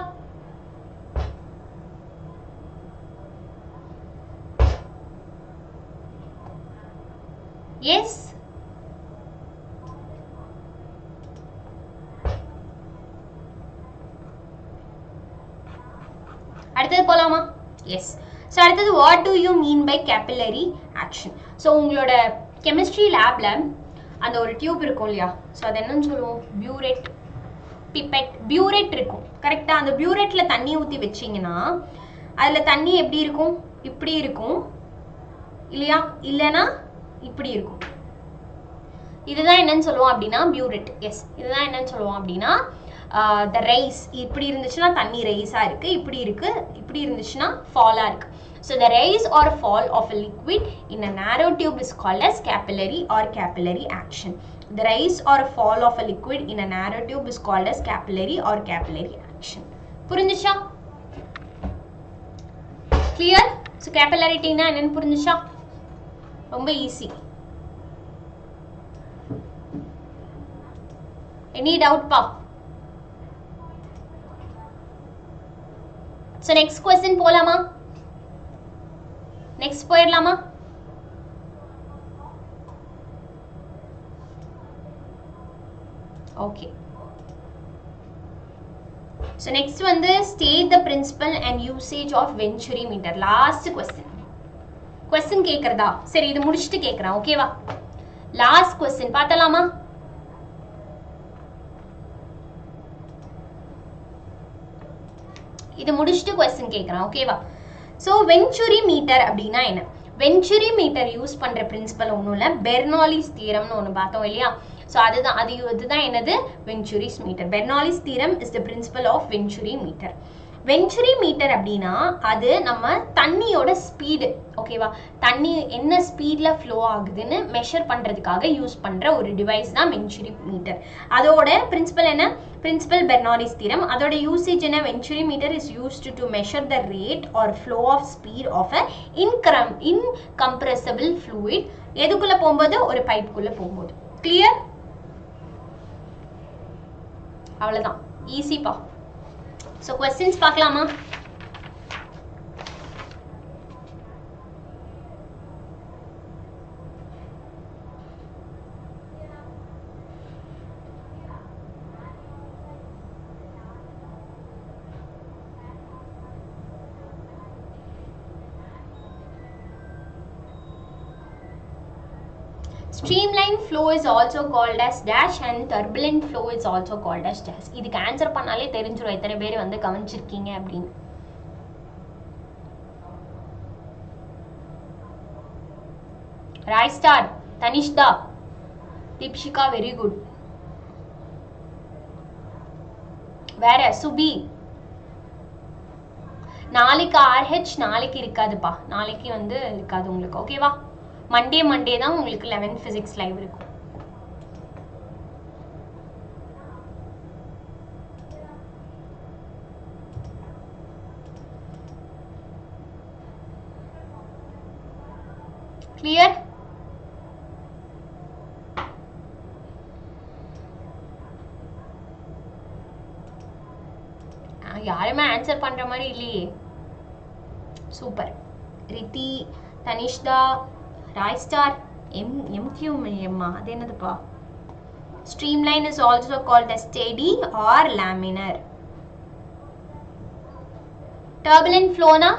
Yes. அடுத்தது போலாமா? Yes. So அடுத்தது what do you mean by capillary action? So உங்களோட chemistry labல அந்த ஒரு டியூப் இருக்கும் இல்லையா? ஸோ அது என்னன்னு சொல்லுவோம்? பியூரேட், பிப்பெட், பியூரேட் இருக்கும். கரெக்டாக? அந்த பியூரேட்டில் தண்ணி ஊற்றி வச்சிங்கன்னா அதில் தண்ணி எப்படி இருக்கும்? இப்படி இருக்கும் இல்லையா? இல்லைன்னா இப்படி இருக்கும். இதுதான் என்னன்னு சொல்லுவோம் அப்படின்னா பியூரேட். எஸ், இதுதான் என்னன்னு சொல்லுவோம் அப்படின்னா த ரைஸ். இப்படி இருந்துச்சுன்னா தண்ணி ரைஸாக இருக்குது, இப்படி இருக்குது, இப்படி இருந்துச்சுன்னா ஃபாலாக இருக்குது. So the rise or fall of a liquid in a narrow tube is called as capillary or capillary action. The rise or fall of a liquid in a narrow tube is called as capillary or capillary action. புரிஞ்சுச்சா? Clear? So capillarity na என்னன்னு புரிஞ்சுச்சா? ரொம்ப easy. Any doubt pa? So next question போலாமா? நெக்ஸ்ட் போயிடலாமா? ஓகே. So next வந்து state the principle and usage of venturi meter. Last question கேக்குறதா? சரி, இது முடிச்சிட்டு கேக்குறேன். ஓகேவா? Last question பார்த்தலாமா? இது முடிச்சிட்டு question கேக்குறேன். ஓகேவா? So venturi meter அப்படினா என்ன? venturi meter யூஸ் பண்ற பிரின்சிபல் ஒண்ணும் இல்ல, பெர்னோலிஸ் தியரம்னு ஒன்னு பார்த்தோம் இல்லையா? சோ அதுதான் என்னது? venturi meter. Bernoulli's theorem is the principle of venturi meter. venturi meter அப்படினா அது நம்ம தண்ணியோட ஸ்பீடு, ஓகேவா? தண்ணி என்ன ஸ்பீட்ல ஃப்ளோ ஆகுதுன்னு மெஷர் பண்றதுக்காக யூஸ் பண்ற ஒரு டிவைஸ் தான் venturi meter. அதோட பிரின்சிபல் என்ன? Principle Bernoulli's theorem. அதோட யூசேஜ் என்ன? venturi meter is used to measure the rate or flow of speed of a incompressible fluid. எதுக்குள்ள போகும்போது? ஒரு பைப்புக்குள்ள போகும்போது. கிளியர்? அவ்வளவுதான், ஈஸிப்பா. So questions பார்க்கலாமா? Streamline flow is also called as dash and turbulent flow is also called as dash. இதுக்கு ஆன்சர் பண்ணாலே தெரிஞ்சிரும் எத்தனை பேர் வந்து கவனிச்சிருக்கீங்க அப்படின்னு. Roy Star, Tanishtha, Deepshika, very good. வேற சுபி, நாளைக்கு RH நாளைக்கு இருக்காதுப்பா, நாளைக்கு வந்து இருக்காது உங்களுக்கு. ஓகேவா? மண்டே தான் உங்களுக்கு 11th physics லைவ் இருக்கும். கிளியர்? யாருமே ஆன்சர் பண்ற மாதிரி இல்லையே. Super. Riddhi, Tanishtha, Roy Star, MQ Emma, அது என்னதுப்பா? Streamline is also called as steady or laminar. Turbulent flow na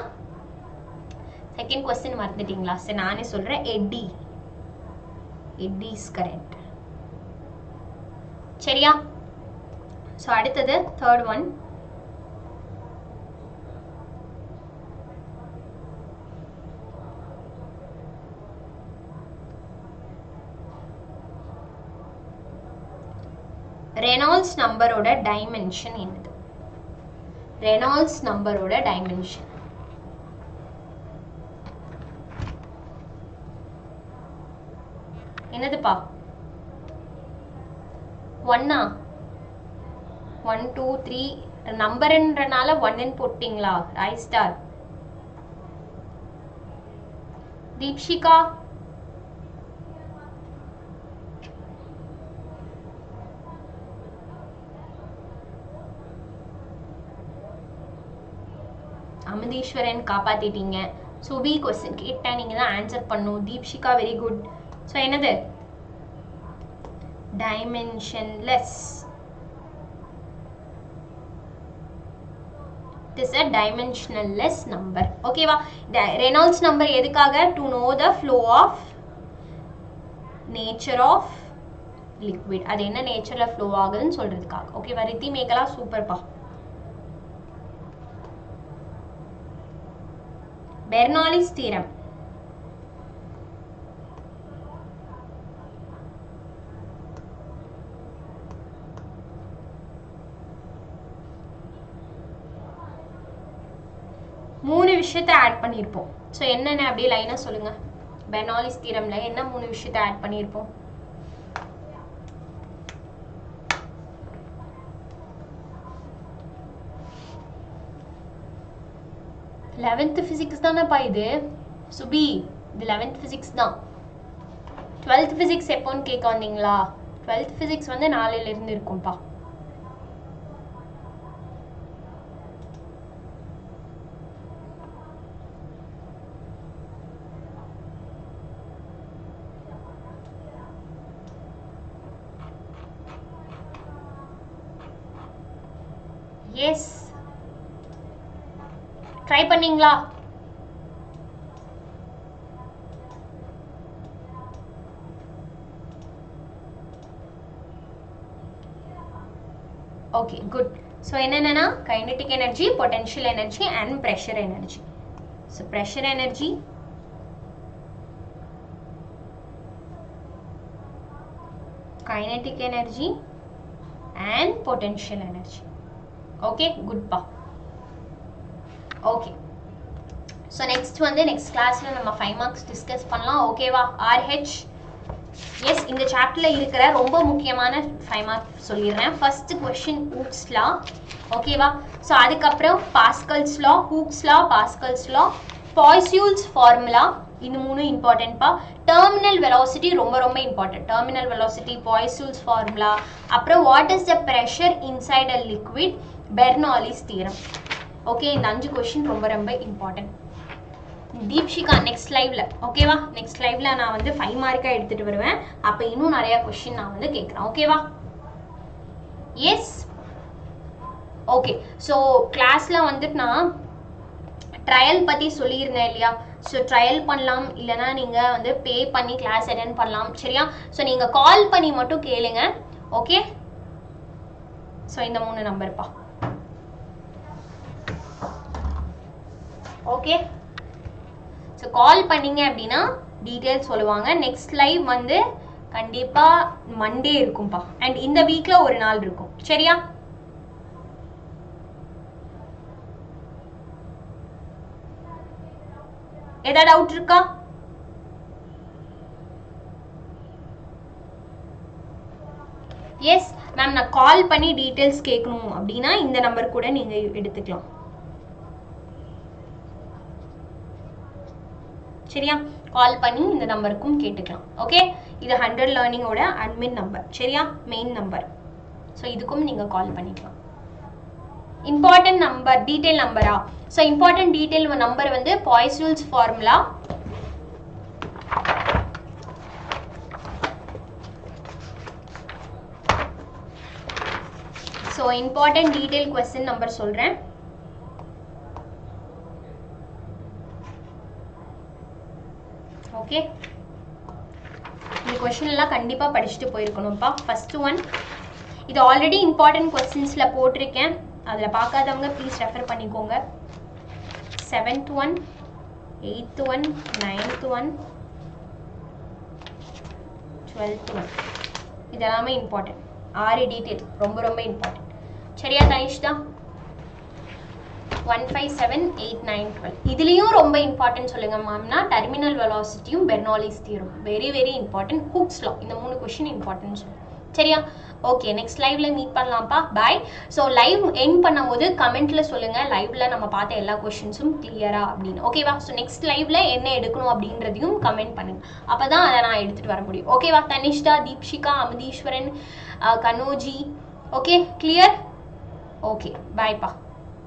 second question மறந்துட்டீங்களா? சரி நானே சொல்றேன். eddy. Eddy is correct. சரியா? So அடுத்தது third one. Reynolds number ஓட dimension என்னது? Reynolds number ஓட dimension என்னதுப்பா? 1 1 2 3 நம்பர்ன்றனால 1 ன்னு போட்டீங்களா? I star. தீப்ஷிகா அமதீஸ்வரன் காப்பாத்திட்டீங்க. சுபி क्वेश्चन கேட்டா நீங்க தான் ஆன்சர் பண்ணனும். Deepshikha very good. சோ என்னது? dimensionless. It is a dimensionless number. Okay வா? Reynolds number எதுக்காக? To know the flow of nature of liquid. அது என்ன நேச்சர்ல flow ஆகுதுன்னு சொல்றதுக்காக. ஓகே வா? ரித்தி மேகலா சூப்பர் பா. Bernoulli's theorem. மூணு விஷயத்தை ஆட் பண்ணிருப்போம். சோ என்னென்ன அப்படியே லைனா சொல்லுங்க. Bernoulli's theoremல என்ன மூணு விஷயத்தை ஆட் பண்ணிருப்போம்? லெவன்த் பிசிக்ஸ் தானப்பா இது? சுபி இது 11th பிசிக்ஸ் தான். 12th பிசிக்ஸ் எப்போன்னு கேட்க வந்தீங்களா? 12th பிசிக்ஸ் வந்து 4ல இருந்து இருக்கும்பா. எஸ் ட்ரை பண்ணீங்களா? Okay good. ஸோ என்னென்னா kinetic energy, potential energy and pressure energy. So pressure energy, kinetic energy and potential energy. Okay good பா. ஓகே ஸோ நெக்ஸ்ட் வந்து நெக்ஸ்ட் கிளாஸில் நம்ம 5 மார்க்ஸ் டிஸ்கஸ் பண்ணலாம். ஓகேவா? ஆர்ஹெச் எஸ் இந்த சாப்டரில் இருக்கிற ரொம்ப முக்கியமான 5 மார்க்ஸ் சொல்லிடுறேன். First question Hooke's law. ஓகேவா? ஸோ அதுக்கப்புறம் Pascal's law, Hooke's law, Pascal's law, Poisson's formula, இந்த மூணு இம்பார்ட்டன்ட்பா. டெர்மினல் வெலாசிட்டி ரொம்ப ரொம்ப important. Terminal velocity, Poisson's formula, அப்புறம் what is the pressure inside a liquid, Bernoulli's theorem. Okay இந்த 5 கொஸ்டின் ரொம்ப ரொம்ப இம்பார்ட்டன்ட். தீப்ஷிகா நெக்ஸ்ட் லைவ்ல ஓகேவா? நெக்ஸ்ட் லைவ்ல நான் வந்து 5 மார்க்கா எடுத்துட்டு வருவேன். அப்ப இன்னும் நிறைய கொஸ்டின் நான் வந்து கேட்கிறேன். ஓகேவா? Yes okay. ஸோ கிளாஸ்ல வந்துட்டு நான் ட்ரையல் பத்தி சொல்லியிருந்தேன் இல்லையா? ஸோ ட்ரையல் பண்ணலாம், இல்லைனா நீங்க வந்து பே பண்ணி கிளாஸ் அட்டென்ட் பண்ணலாம். சரியா? ஸோ நீங்க கால் பண்ணி மட்டும் கேளுங்க. ஓகே? ஸோ இந்த 3 நம்பர்ப்பா. ஓகே ஸோ கால் பண்ணீங்க அப்படின்னா டீட்டெயில்ஸ் சொல்லுவாங்க. நெக்ஸ்ட் லைவ் வந்து கண்டிப்பா மண்டே இருக்கும்பா. அண்ட் இந்த வீக்ல ஒரு நாள் இருக்கும். சரியா? ஏதாவது டவுட் இருக்கா? எஸ் மேம் நான் கால் பண்ணி டீட்டெயில்ஸ் கேட்கணும் அப்படின்னா இந்த நம்பர் கூட நீங்க எடுத்துக்கலாம். சரியா? கால் பண்ணி இந்த நம்பருக்கும் கேட்டுக்கலாம். ஓகே இது 100 லேர்னிங்கோட அட்மின் நம்பர். சரியா? Main number. ஸோ இதுக்கும் நீங்க கால் பண்ணிக்கலாம். இம்பார்ட்டன்ட் நம்பர், டீடைல் நம்பரா? ஸோ இம்பார்ட்டன்ட் டீடைல் நம்பர் வந்து Poisson's formula, so important detail question number சொல்கிறேன். ஓகே, இந்த கொஸ்டின்லாம் கண்டிப்பாக படிச்சுட்டு போயிருக்கணும்ப்பா. ஃபர்ஸ்ட் ஒன், இது ஆல்ரெடி இம்பார்ட்டன்ட் கொஸ்டின்ஸில் போட்டிருக்கேன், அதில் பார்க்காதவங்க ப்ளீஸ் ரெஃபர் பண்ணிக்கோங்க. 7th one, 8th one, 9th one, 12th one, இதெல்லாமே இம்பார்ட்டன்ட். 6 டீட்டெயில் ரொம்ப ரொம்ப இம்பார்ட்டன்ட். சரியா தனிஷ்தா? 1, 5, 7, 8, 9, 12 இதுலேயும் ரொம்ப இம்பார்ட்டன்ட் சொல்லுங்க மேம்னா டெர்மினல் வெலாசிட்டியும் Bernoulli's theorem very very important. Hooke's law இந்த 3 கொஸ்டின் இம்பார்ட்டன்ட் சொல்லுங்க. சரியா? ஓகே, நெக்ஸ்ட் லைவ்ல மீட் பண்ணலாம்ப்பா. பாய். ஸோ லைவ் எண்ட் பண்ணும்போது கமெண்ட்ல சொல்லுங்க லைவ்ல நம்ம பார்த்த எல்லா கொஸ்டின்ஸும் கிளியரா அப்படின்னு. ஓகேவா? ஸோ நெக்ஸ்ட் லைவ்ல என்ன எடுக்கணும் அப்படின்றதையும் கமெண்ட் பண்ணுங்க, அப்பதான் அதை நான் எடுத்துட்டு வர முடியும். ஓகேவா? தனிஷ்தா, Deepshikha, அமுதீஸ்வரன், Kanhoji, okay clear? Okay பாய்ப்பா.